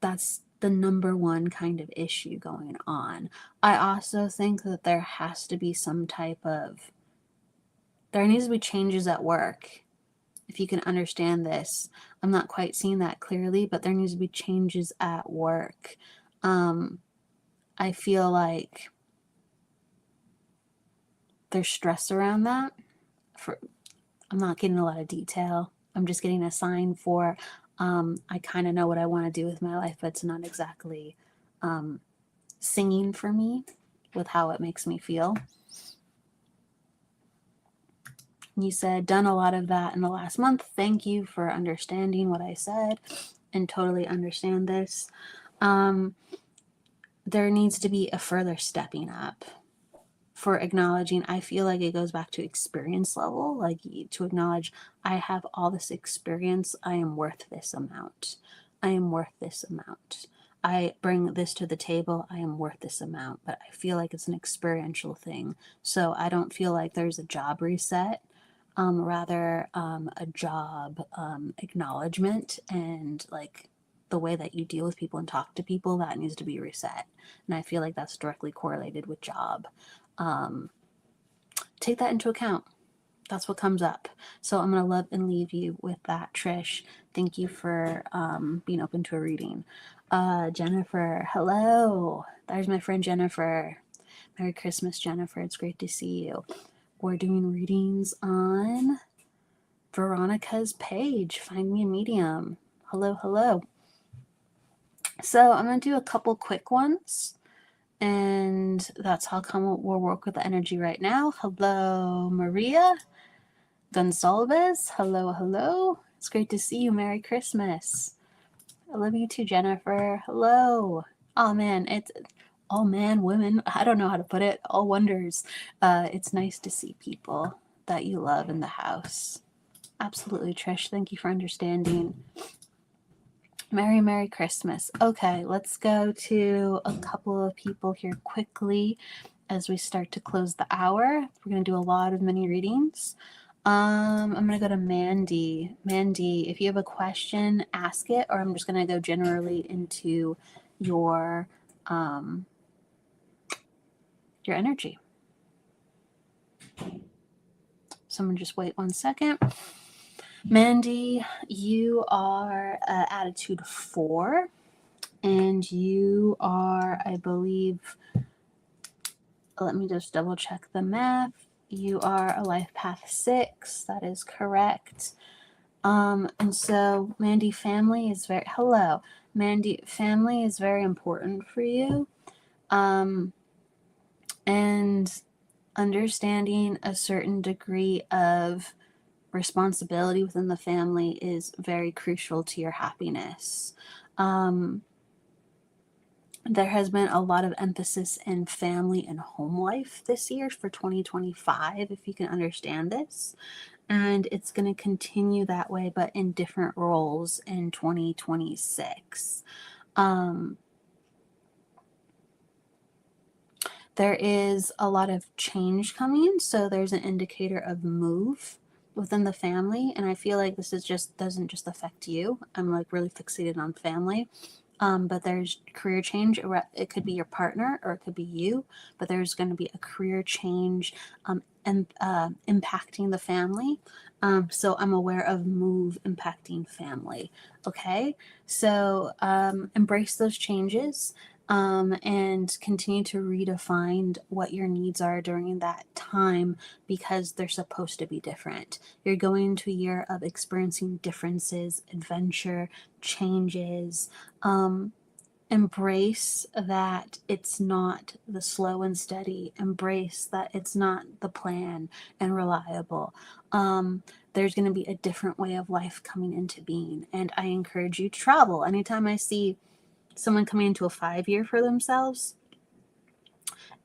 that's the number one kind of issue going on. I also think that there has to be there needs to be changes at work. If you can understand this, I'm not quite seeing that clearly, but there needs to be changes at work. I feel like there's stress around that. I'm not getting a lot of detail. I'm just getting a sign for, I kind of know what I want to do with my life, but it's not exactly singing for me. with how it makes me feel. You said, done a lot of that in the last month. Thank you for understanding what I said and totally understand this. There needs to be a further stepping up for acknowledging. I feel like it goes back to experience level, like to acknowledge I have all this experience. I am worth this amount. I am worth this amount. I bring this to the table. I am worth this amount. But I feel like it's an experiential thing. So I don't feel like there's a job reset. Rather a job acknowledgement, and like the way that you deal with people and talk to people, that needs to be reset. And I feel like that's directly correlated with job. Take that into account. That's what comes up. So I'm going to love and leave you with that, Trish. Thank you for being open to a reading. Jennifer, hello. There's my friend Jennifer. Merry Christmas, Jennifer. It's great to see you. We're doing readings on Veronica's page. Find me a medium. Hello, hello. So I'm going to do a couple quick ones. And that's how come we'll work with the energy right now. Hello, Maria Gonsalves. Hello, hello. It's great to see you. Merry Christmas. I love you too, Jennifer. Hello. Oh man, it's all man, women. I don't know how to put it. All wonders. It's nice to see people that you love in the house. Absolutely, Trish. Thank you for understanding. Merry Christmas. Okay, let's go to a couple of people here quickly as we start to close the hour. We're going to do a lot of mini readings. I'm going to go to Mandy. Mandy, if you have a question, ask it, or I'm just going to go generally into your energy. Someone just wait 1 second. Mandy, you are attitude 4, and you are, I believe, let me just double check the math. You are a life path 6. That is correct. And so Mandy, family is very, hello, Mandy, family is very important for you. And understanding a certain degree of responsibility within the family is very crucial to your happiness. There has been a lot of emphasis in family and home life this year for 2025, if you can understand this. And it's going to continue that way, but in different roles in 2026. There is a lot of change coming, so there's an indicator of move within the family, and I feel like this is doesn't just affect you. I'm like really fixated on family. But there's career change. It could be your partner or it could be you, but there's going to be a career change and impacting the family. So I'm aware of move impacting family. Okay, so embrace those changes and continue to redefine what your needs are during that time, because they're supposed to be different. You're going into a year of experiencing differences, adventure, changes. Embrace that it's not the slow and steady. Embrace that it's not the plan and reliable. There's going to be a different way of life coming into being, and I encourage you to travel. Anytime I see someone coming into a 5-year for themselves,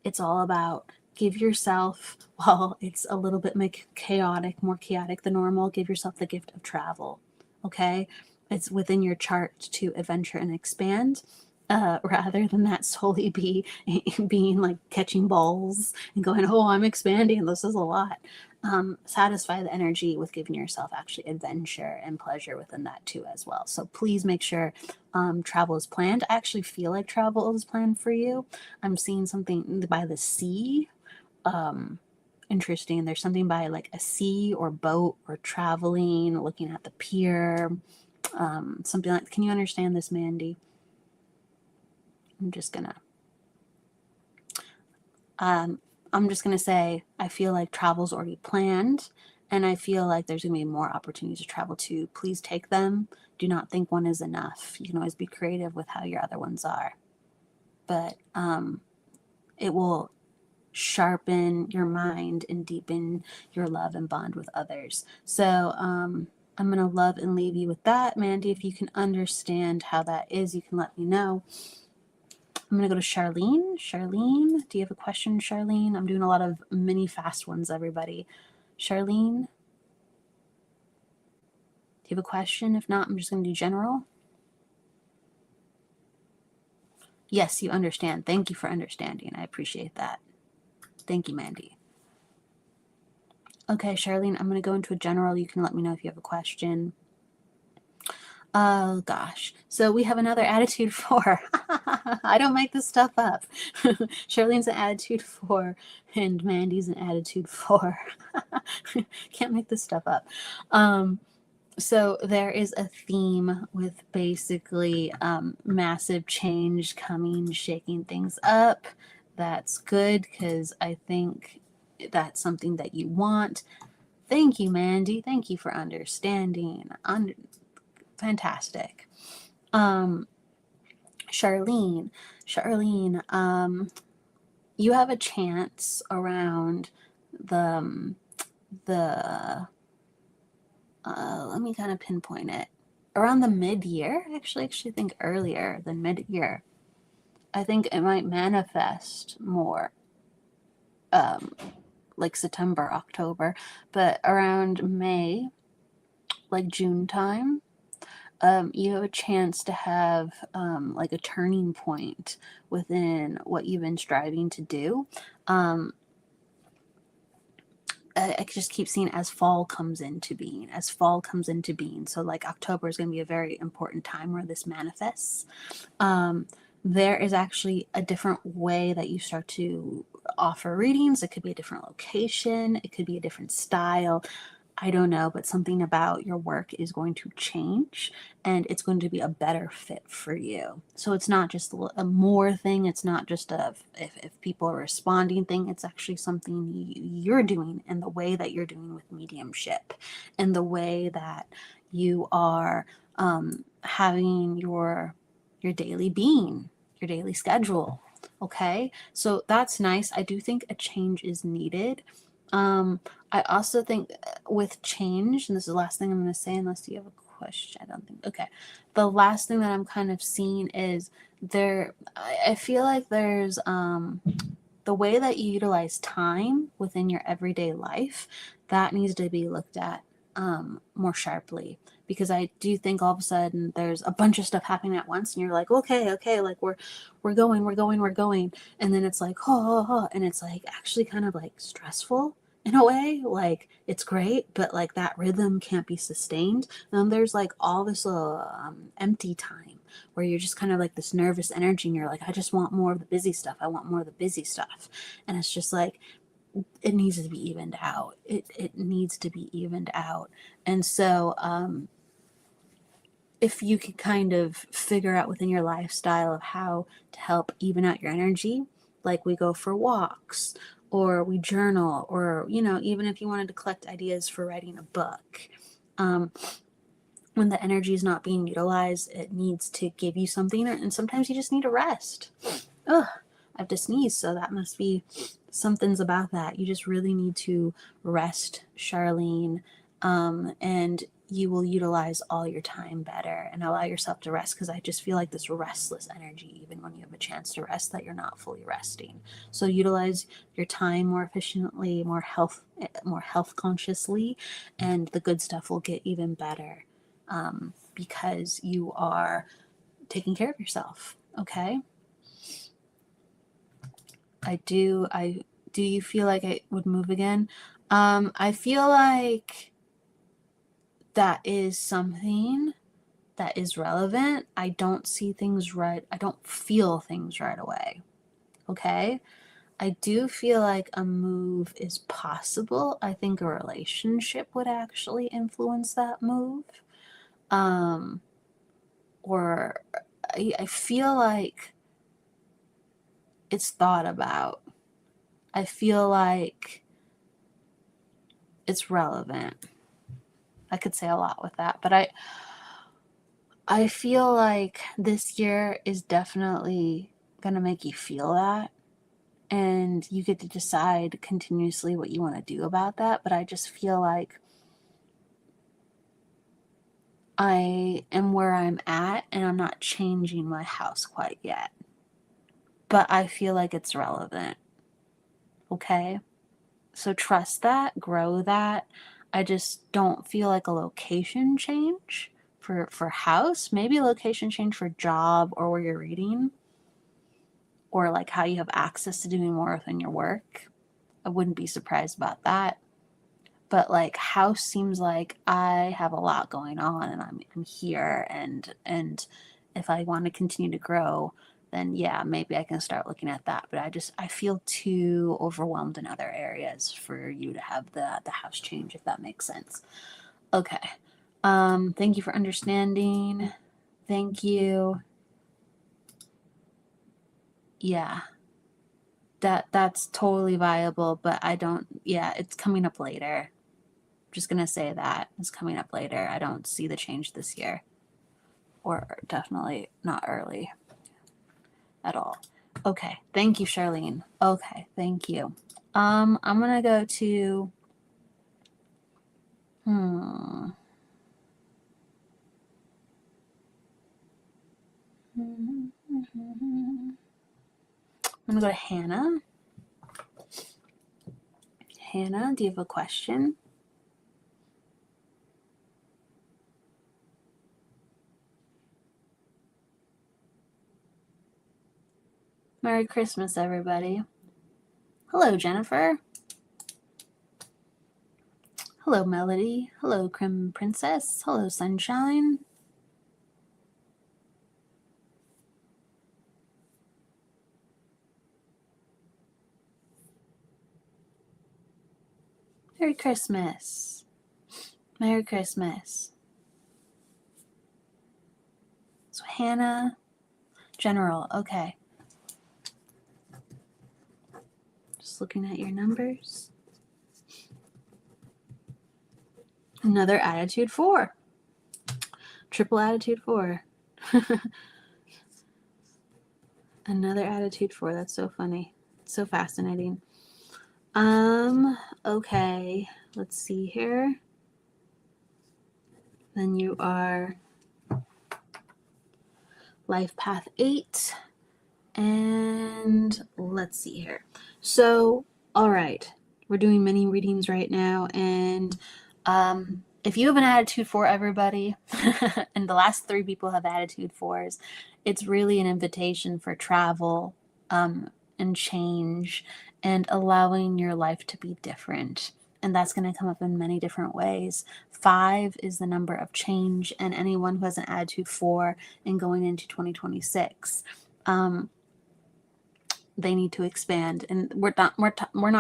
it's all about give yourself, while it's a little bit more chaotic than normal, give yourself the gift of travel. Okay, it's within your chart to adventure and expand, rather than that solely being like catching balls and going, oh, I'm expanding, this is a lot. Satisfy the energy with giving yourself actually adventure and pleasure within that too as well. So please make sure travel is planned. I actually feel like travel is planned for you. I'm seeing something by the sea. Interesting. There's something by like a sea or boat or traveling, looking at the pier, something like, can you understand this, Mandy? I'm just gonna say, I feel like travel's already planned, and I feel like there's gonna be more opportunities to travel too. Please take them. Do not think one is enough. You can always be creative with how your other ones are. But it will sharpen your mind and deepen your love and bond with others. So I'm going to love and leave you with that. Mandy, if you can understand how that is, you can let me know. I'm going to go to Charlene. Charlene, do you have a question, Charlene? I'm doing a lot of mini fast ones, everybody. Charlene, do you have a question? If not, I'm just going to do general. Yes, you understand. Thank you for understanding. I appreciate that. Thank you, Mandy. Okay, Charlene, I'm going to go into a general. You can let me know if you have a question. Oh, gosh. So we have another attitude 4. I don't make this stuff up. Charlene's an attitude 4, and Mandy's an attitude 4. Can't make this stuff up. So there is a theme with basically massive change coming, shaking things up. That's good because I think that's something that you want. Thank you, Mandy. Thank you for understanding. Fantastic. Charlene, you have a chance around the let me kind of pinpoint it. Around the mid-year, actually think earlier than mid-year. I think it might manifest more like September, October, but around May, like June time, you have a chance to have like a turning point within what you've been striving to do. I just keep seeing as fall comes into being. So like October is going to be a very important time where this manifests. There is actually a different way that you start to offer readings. It could be a different location. It could be a different style. I don't know, but something about your work is going to change and it's going to be a better fit for you. So it's not just a more thing. It's not just a if people are responding thing. It's actually something you're doing and the way that you're doing with mediumship and the way that you are having your daily being, your daily schedule. Okay, so that's nice. I do think a change is needed. I also think with change, and this is the last thing I'm going to say unless you have a question. I don't think. Okay. The last thing that I'm kind of seeing is I feel like there's the way that you utilize time within your everyday life that needs to be looked at more sharply, because I do think all of a sudden there's a bunch of stuff happening at once and you're like, okay, like we're going, and then it's like and it's like actually kind of like stressful in a way. Like it's great, but like that rhythm can't be sustained. And then there's like all this empty time where you're just kind of like this nervous energy and you're like, I just want more of the busy stuff. And it's just like, it needs to be evened out. It needs to be evened out. And so if you could kind of figure out within your lifestyle of how to help even out your energy, like we go for walks or we journal, or even if you wanted to collect ideas for writing a book, when the energy is not being utilized, it needs to give you something, and sometimes you just need a rest. Ugh, I have to sneeze, so that must be something's about that. You just really need to rest, Charlene, and you will utilize all your time better and allow yourself to rest, because I just feel like this restless energy, even when you have a chance to rest, that you're not fully resting. So utilize your time more efficiently, more health consciously, and the good stuff will get even better because you are taking care of yourself. Okay. Do you feel like it would move again? I feel like that is something that is relevant. I don't see things right. I don't feel things right away. Okay. I do feel like a move is possible. I think a relationship would actually influence that move. Or I feel like it's thought about. I feel like it's relevant. I could say a lot with that, but I feel like this year is definitely gonna make you feel that. and you get to decide continuously what you want to do about that. But I just feel like I am where I'm at and I'm not changing my house quite yet. But I feel like it's relevant. Okay? So trust that, grow that. I just don't feel like a location change for house. Maybe a location change for job or where you're reading, or like how you have access to doing more within your work. I wouldn't be surprised about that. But like house seems like I have a lot going on and I'm here, and if I want to continue to grow, then yeah, maybe I can start looking at that. But I feel too overwhelmed in other areas for you to have the house change, if that makes sense. Okay. Thank you for understanding. Thank you. Yeah. That's totally viable, but I don't, yeah, it's coming up later. Just gonna say that it's coming up later. I don't see the change this year, or definitely not early at all. Okay, thank you, Charlene. Okay, thank you. I'm gonna go to I'm gonna go to Hannah. Hannah, do you have a question? Merry Christmas, everybody. Hello, Jennifer. Hello, Melody. Hello, Crim Princess. Hello, Sunshine. Merry Christmas. Merry Christmas. So, Hannah, General, okay. Just looking at your numbers. Another attitude 4. Triple attitude 4. Another attitude 4. That's so funny. It's so fascinating. Okay. Let's see here. Then you are Life Path 8. And let's see here. So, all right. We're doing mini readings right now, and if you have an attitude 4, everybody, and the last 3 people have attitude 4s, it's really an invitation for travel and change and allowing your life to be different. And that's going to come up in many different ways. 5 is the number of change, and anyone who has an attitude 4 and going into 2026, they need to expand. And we're not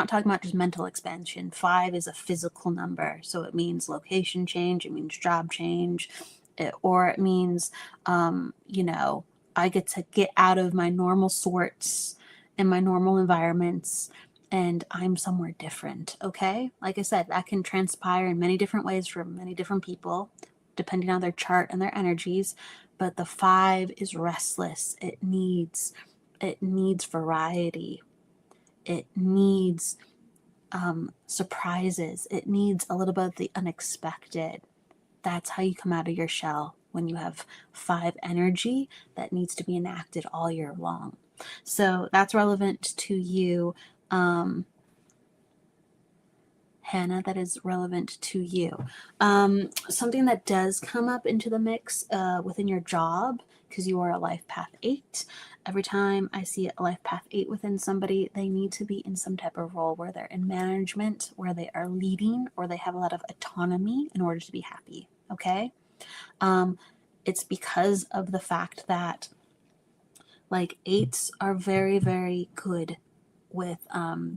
talking about just mental expansion. 5 is a physical number, so it means location change, it means job change, or it means I get to get out of my normal sorts and my normal environments, and I'm somewhere different. Okay, like I said, that can transpire in many different ways for many different people depending on their chart and their energies. But the 5 is restless. It needs variety. It needs surprises. It needs a little bit of the unexpected. That's how you come out of your shell when you have 5 energy that needs to be enacted all year long. So that's relevant to you, Hannah, that is relevant to you. Something that does come up into the mix within your job, because you are a Life Path 8. Every time I see a Life Path 8 within somebody, they need to be in some type of role where they're in management, where they are leading, or they have a lot of autonomy in order to be happy. Okay? It's because of the fact that like 8s are very, very good with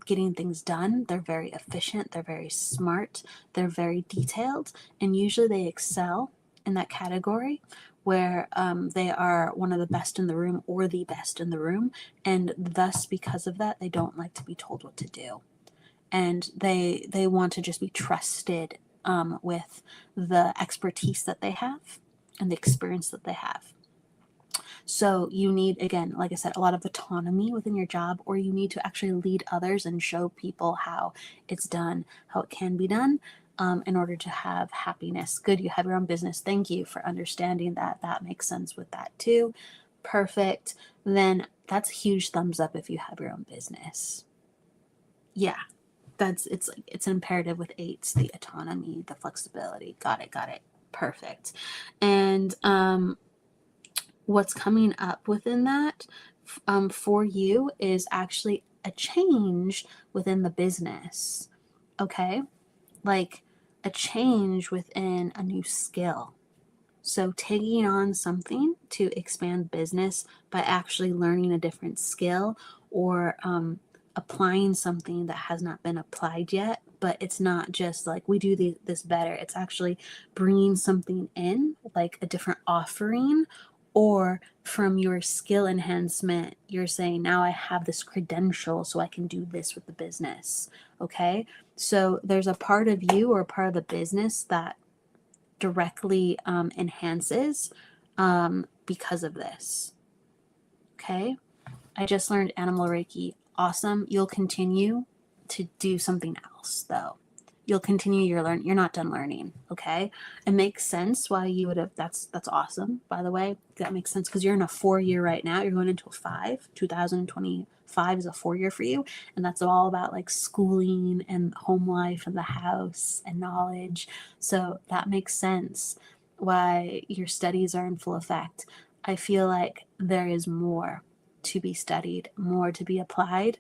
getting things done. They're very efficient, they're very smart, they're very detailed, and usually they excel in that category where they are one of the best in the room or the best in the room, and thus because of that they don't like to be told what to do, and they want to just be trusted with the expertise that they have and the experience that they have. So you need, again, like I said, a lot of autonomy within your job, or you need to actually lead others and show people how it's done, how it can be done, in order to have happiness. Good, you have your own business. Thank you for understanding that. That makes sense with that too. Perfect. Then that's a huge thumbs up if you have your own business. Yeah, it's an imperative with eights, the autonomy, the flexibility. Got it. Perfect. And what's coming up within that for you is actually a change within the business. Okay, like a change within a new skill. So taking on something to expand business by actually learning a different skill, or applying something that has not been applied yet. But it's not just like we do this better. It's actually bringing something in, like a different offering, or from your skill enhancement, you're saying, now I have this credential, so I can do this with the business. Okay. So there's a part of you or a part of the business that directly enhances because of this. Okay. I just learned animal Reiki. Awesome. You'll continue to do something else though. You'll continue your learn. You're not done learning. Okay. It makes sense why you would have. That's awesome. By the way, that makes sense because you're in a 4-year right now. You're going into a 5. 2025 is a 4-year for you, and that's all about like schooling and home life and the house and knowledge. So that makes sense why your studies are in full effect. I feel like there is more to be studied, more to be applied,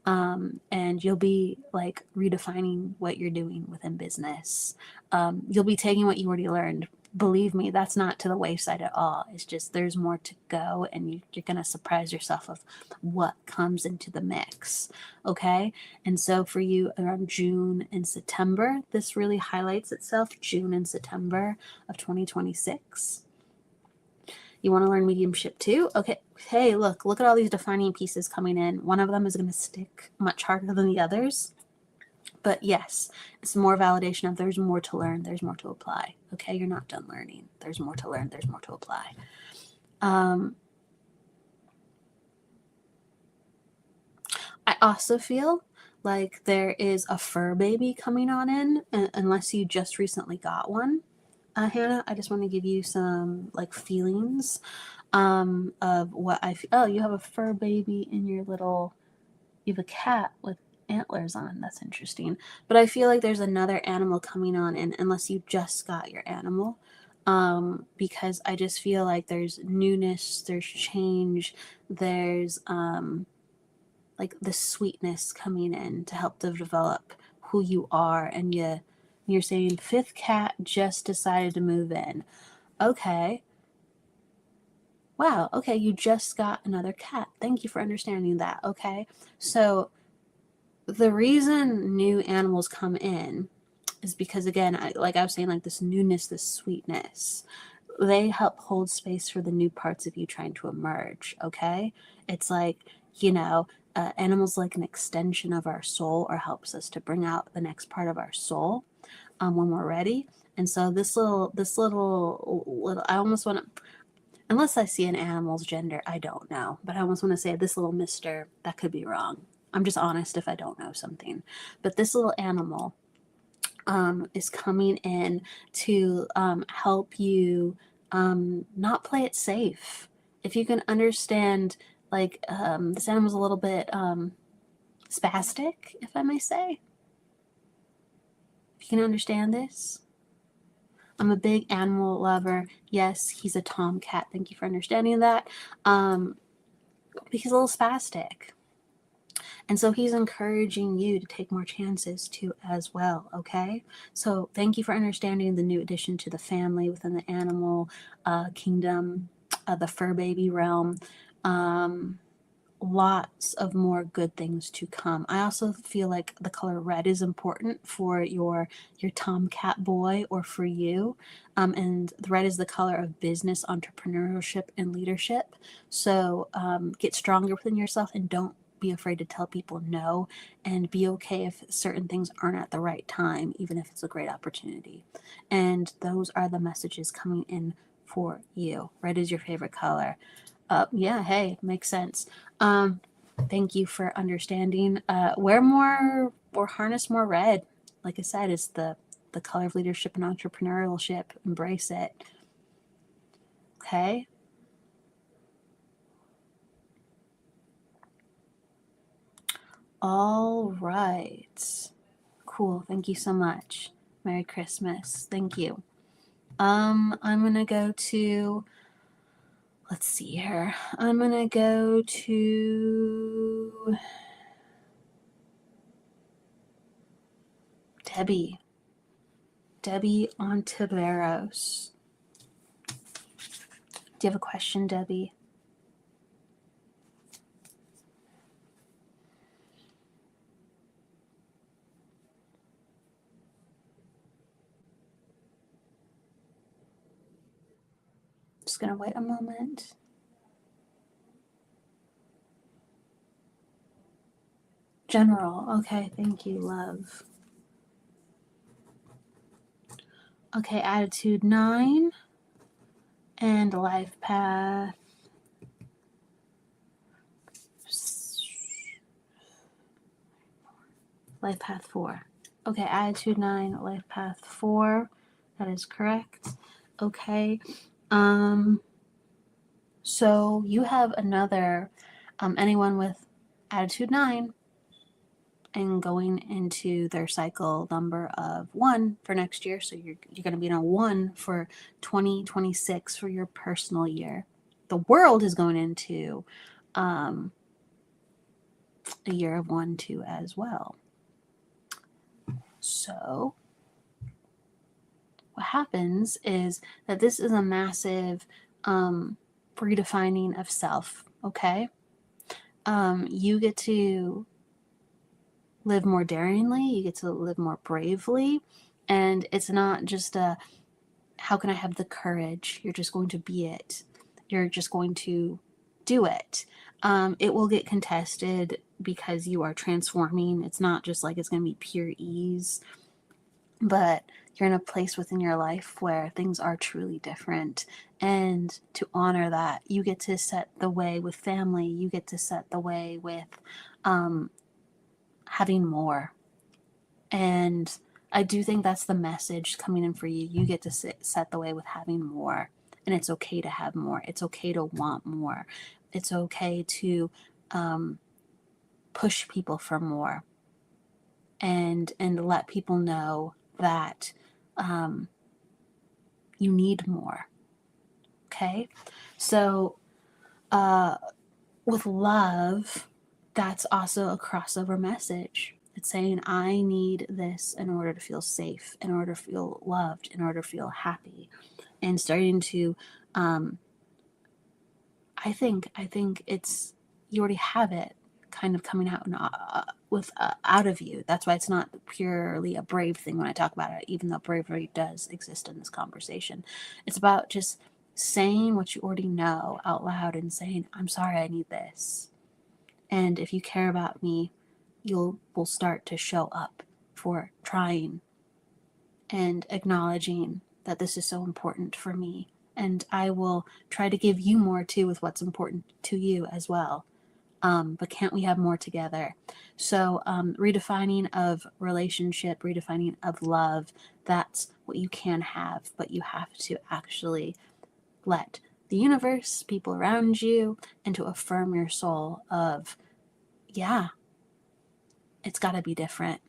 and you'll be like redefining what you're doing within business. You'll be taking what you already learned. Believe me, that's not to the wayside at all. It's just there's more to go, and you're going to surprise yourself of what comes into the mix. Okay. And so for you around June and September, this really highlights itself. June and September of 2026. You want to learn mediumship too? Okay. Hey, look at all these defining pieces coming in. One of them is going to stick much harder than the others. But yes, it's more validation of there's more to learn. There's more to apply. Okay. You're not done learning. There's more to learn. There's more to apply. I also feel like there is a fur baby coming on in, unless you just recently got one. Hannah, I just want to give you some like feelings of what I feel. Oh, you have a fur baby in your little, you have a cat with antlers on. That's interesting. But I feel like there's another animal coming on in, unless you just got your animal. Because I just feel like there's newness, there's change, there's like the sweetness coming in to help to develop who you are. And you're saying 5th cat just decided to move in. Okay. Wow. Okay. You just got another cat. Thank you for understanding that. Okay. So the reason new animals come in is because, again, like I was saying, like this newness, this sweetness, they help hold space for the new parts of you trying to emerge. Okay. It's like, animals like an extension of our soul, or helps us to bring out the next part of our soul when we're ready. And so this little, I almost want to, unless I see an animal's gender, I don't know, but I almost want to say this little mister, that could be wrong. I'm just honest if I don't know something. But this little animal is coming in to help you not play it safe. If you can understand, like, this animal's a little bit spastic, if I may say. If you can understand this. I'm a big animal lover. Yes, he's a tomcat. Thank you for understanding that. But he's a little spastic. And so he's encouraging you to take more chances too as well, okay? So thank you for understanding the new addition to the family within the animal kingdom, the fur baby realm. Lots of more good things to come. I also feel like the color red is important for your tomcat boy, or for you. And the red is the color of business, entrepreneurship, and leadership. So get stronger within yourself, and don't be afraid to tell people no, and be okay if certain things aren't at the right time, even if it's a great opportunity. And those are the messages coming in for you. Red is your favorite color. Yeah, hey, makes sense. Thank you for understanding. Wear more or harness more red. Like I said, it's the color of leadership and entrepreneurship. Embrace it. Okay. All right. Cool. Thank you so much. Merry Christmas. Thank you. I'm gonna go to, let's see here. I'm gonna go to Debbie. Debbie Ontiveros. Do you have a question, Debbie? Just gonna wait a moment. General. Okay, thank you, love. Okay, attitude 9 and life path. Life path 4. Okay, attitude 9, life path 4. That is correct. Okay. So you have another anyone with attitude 9 and going into their cycle number of 1 for next year. So you're going to be in a 1 for 2026 for your personal year. The world is going into a year of 1 too as well. So what happens is that this is a massive redefining of self. Okay. You get to live more daringly, you get to live more bravely, and it's not just a how can I have the courage. You're just going to be it. You're just going to do it. It will get contested because you are transforming. It's not just like it's going to be pure ease, but you're in a place within your life where things are truly different. And to honor that, you get to set the way with family. You get to set the way with having more. And I do think that's the message coming in for you. You get to set the way with having more. And it's okay to have more. It's okay to want more. It's okay to push people for more. And let people know that you need more. Okay? So with love, that's also a crossover message. It's saying, I need this in order to feel safe, in order to feel loved, in order to feel happy. And starting to, I think it's, you already have it kind of coming out out of you. That's why it's not purely a brave thing when I talk about it, even though bravery does exist in this conversation. It's about just saying what you already know out loud and saying, I'm sorry, I need this. And if you care about me, will start to show up for trying and acknowledging that this is so important for me. And I will try to give you more too with what's important to you as well. But can't we have more together? So redefining of relationship, redefining of love, that's what you can have, but you have to actually let the universe, people around you, and to affirm your soul of, yeah, it's got to be different.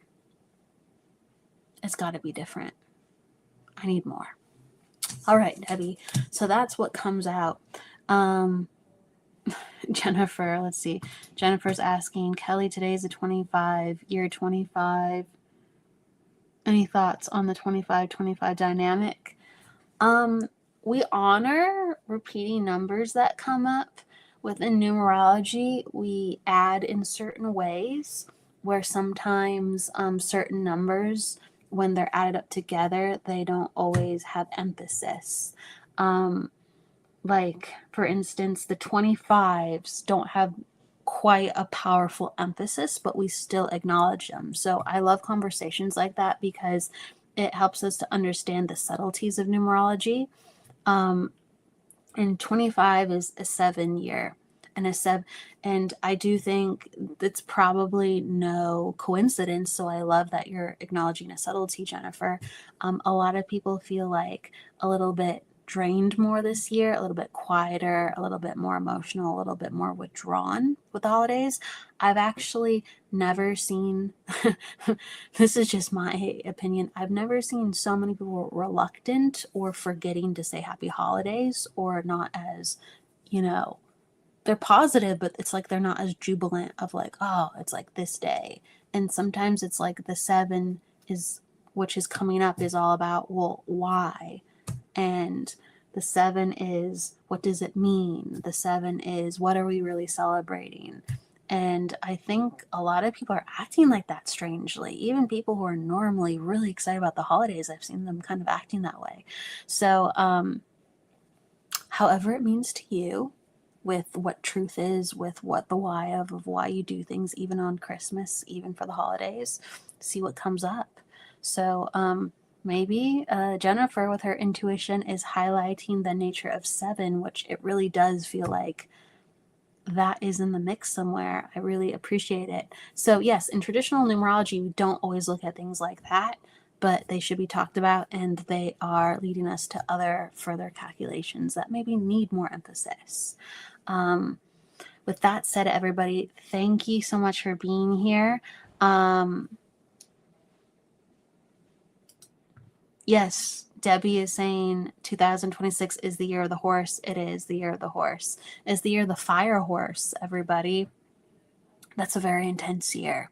It's got to be different. I need more. All right, Debbie. So that's what comes out. Jennifer, let's see. Jennifer's asking, Kelly, today's the 25, year 25. Any thoughts on the 25-25 dynamic? We honor repeating numbers that come up. Within numerology, we add in certain ways where sometimes certain numbers, when they're added up together, they don't always have emphasis. Like, for instance, the 25s don't have quite a powerful emphasis, but we still acknowledge them. So I love conversations like that because it helps us to understand the subtleties of numerology. and 25 is a 7 year. And I do think it's probably no coincidence. So I love that you're acknowledging a subtlety, Jennifer. A lot of people feel like a little bit drained more this year, a little bit quieter, a little bit more emotional, a little bit more withdrawn with the holidays. I've actually never seen, this is just my opinion, I've never seen so many people reluctant or forgetting to say happy holidays, or not as, they're positive, but it's like they're not as jubilant of like, oh, it's like this day. And sometimes it's like the 7 is, which is coming up, is all about, well, why? And the 7 is, what does it mean? The 7 is, what are we really celebrating? And I think a lot of people are acting like that strangely. Even people who are normally really excited about the holidays, I've seen them kind of acting that way. So, however it means to you, with what truth is, with what the why of why you do things, even on Christmas, even for the holidays, see what comes up. So maybe Jennifer, with her intuition, is highlighting the nature of 7, which it really does feel like that is in the mix somewhere. I really appreciate it. So yes, in traditional numerology, we don't always look at things like that, but they should be talked about, and they are leading us to other further calculations that maybe need more emphasis. With that said, everybody, thank you so much for being here. Yes, Debbie is saying 2026 is the year of the horse. It is the year of the horse. It's the year of the fire horse, everybody. That's a very intense year.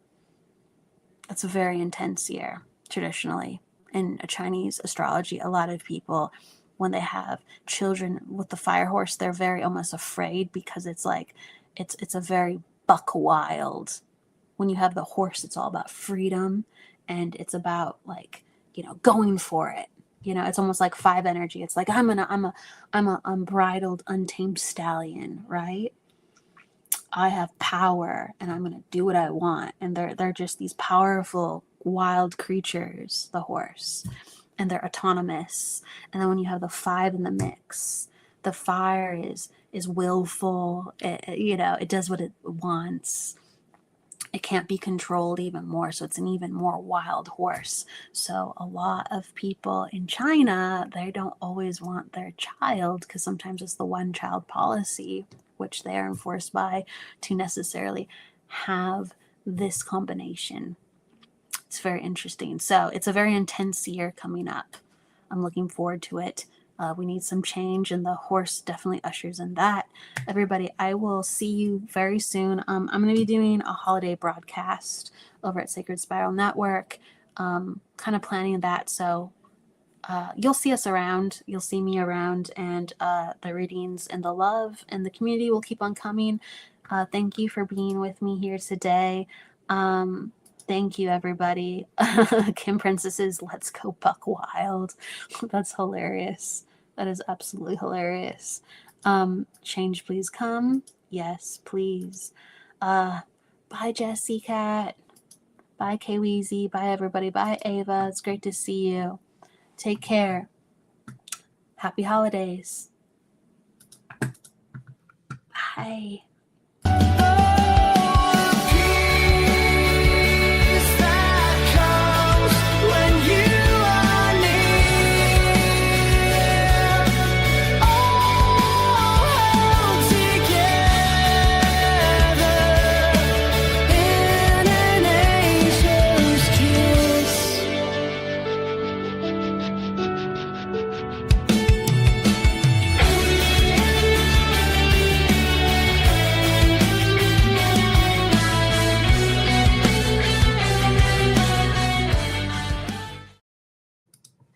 That's a very intense year, traditionally. In Chinese astrology, a lot of people, when they have children with the fire horse, they're very almost afraid, because it's like, it's a very buck wild. When you have the horse, it's all about freedom, and it's about like, going for it. It's almost like 5 energy. It's like, I'm a unbridled, untamed stallion, right? I have power, and I'm gonna do what I want. And they're just these powerful, wild creatures, the horse, and they're autonomous. And then when you have the 5 in the mix, the fire is willful. It does what it wants. It can't be controlled even more, so it's an even more wild horse. So a lot of people in China, they don't always want their child, because sometimes it's the one-child policy, which they are enforced by, to necessarily have this combination. It's very interesting. So it's a very intense year coming up. I'm looking forward to it. We need some change, and the horse definitely ushers in that. Everybody, I will see you very soon. I'm going to be doing a holiday broadcast over at Sacred Spiral Network, kind of planning that. So you'll see us around. You'll see me around, and the readings and the love and the community will keep on coming. Thank you for being with me here today. Thank you, everybody. Kim Princess's Let's Go Buck Wild. That's hilarious. That is absolutely hilarious. Change please come. Yes, please. Bye, Jessie Cat. Bye, K-Weezy. Bye, everybody. Bye, Ava. It's great to see you. Take care. Happy holidays. Bye.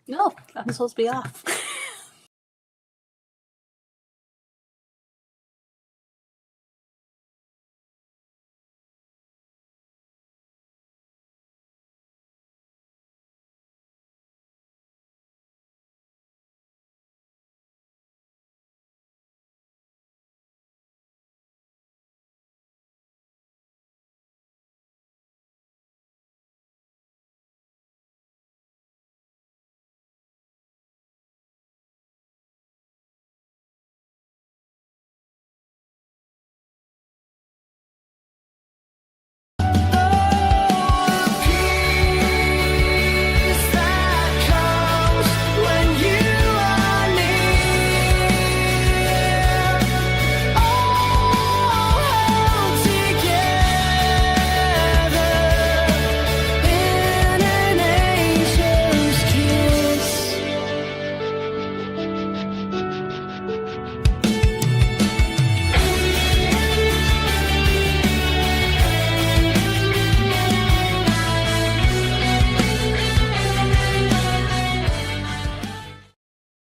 No, I'm supposed to be off.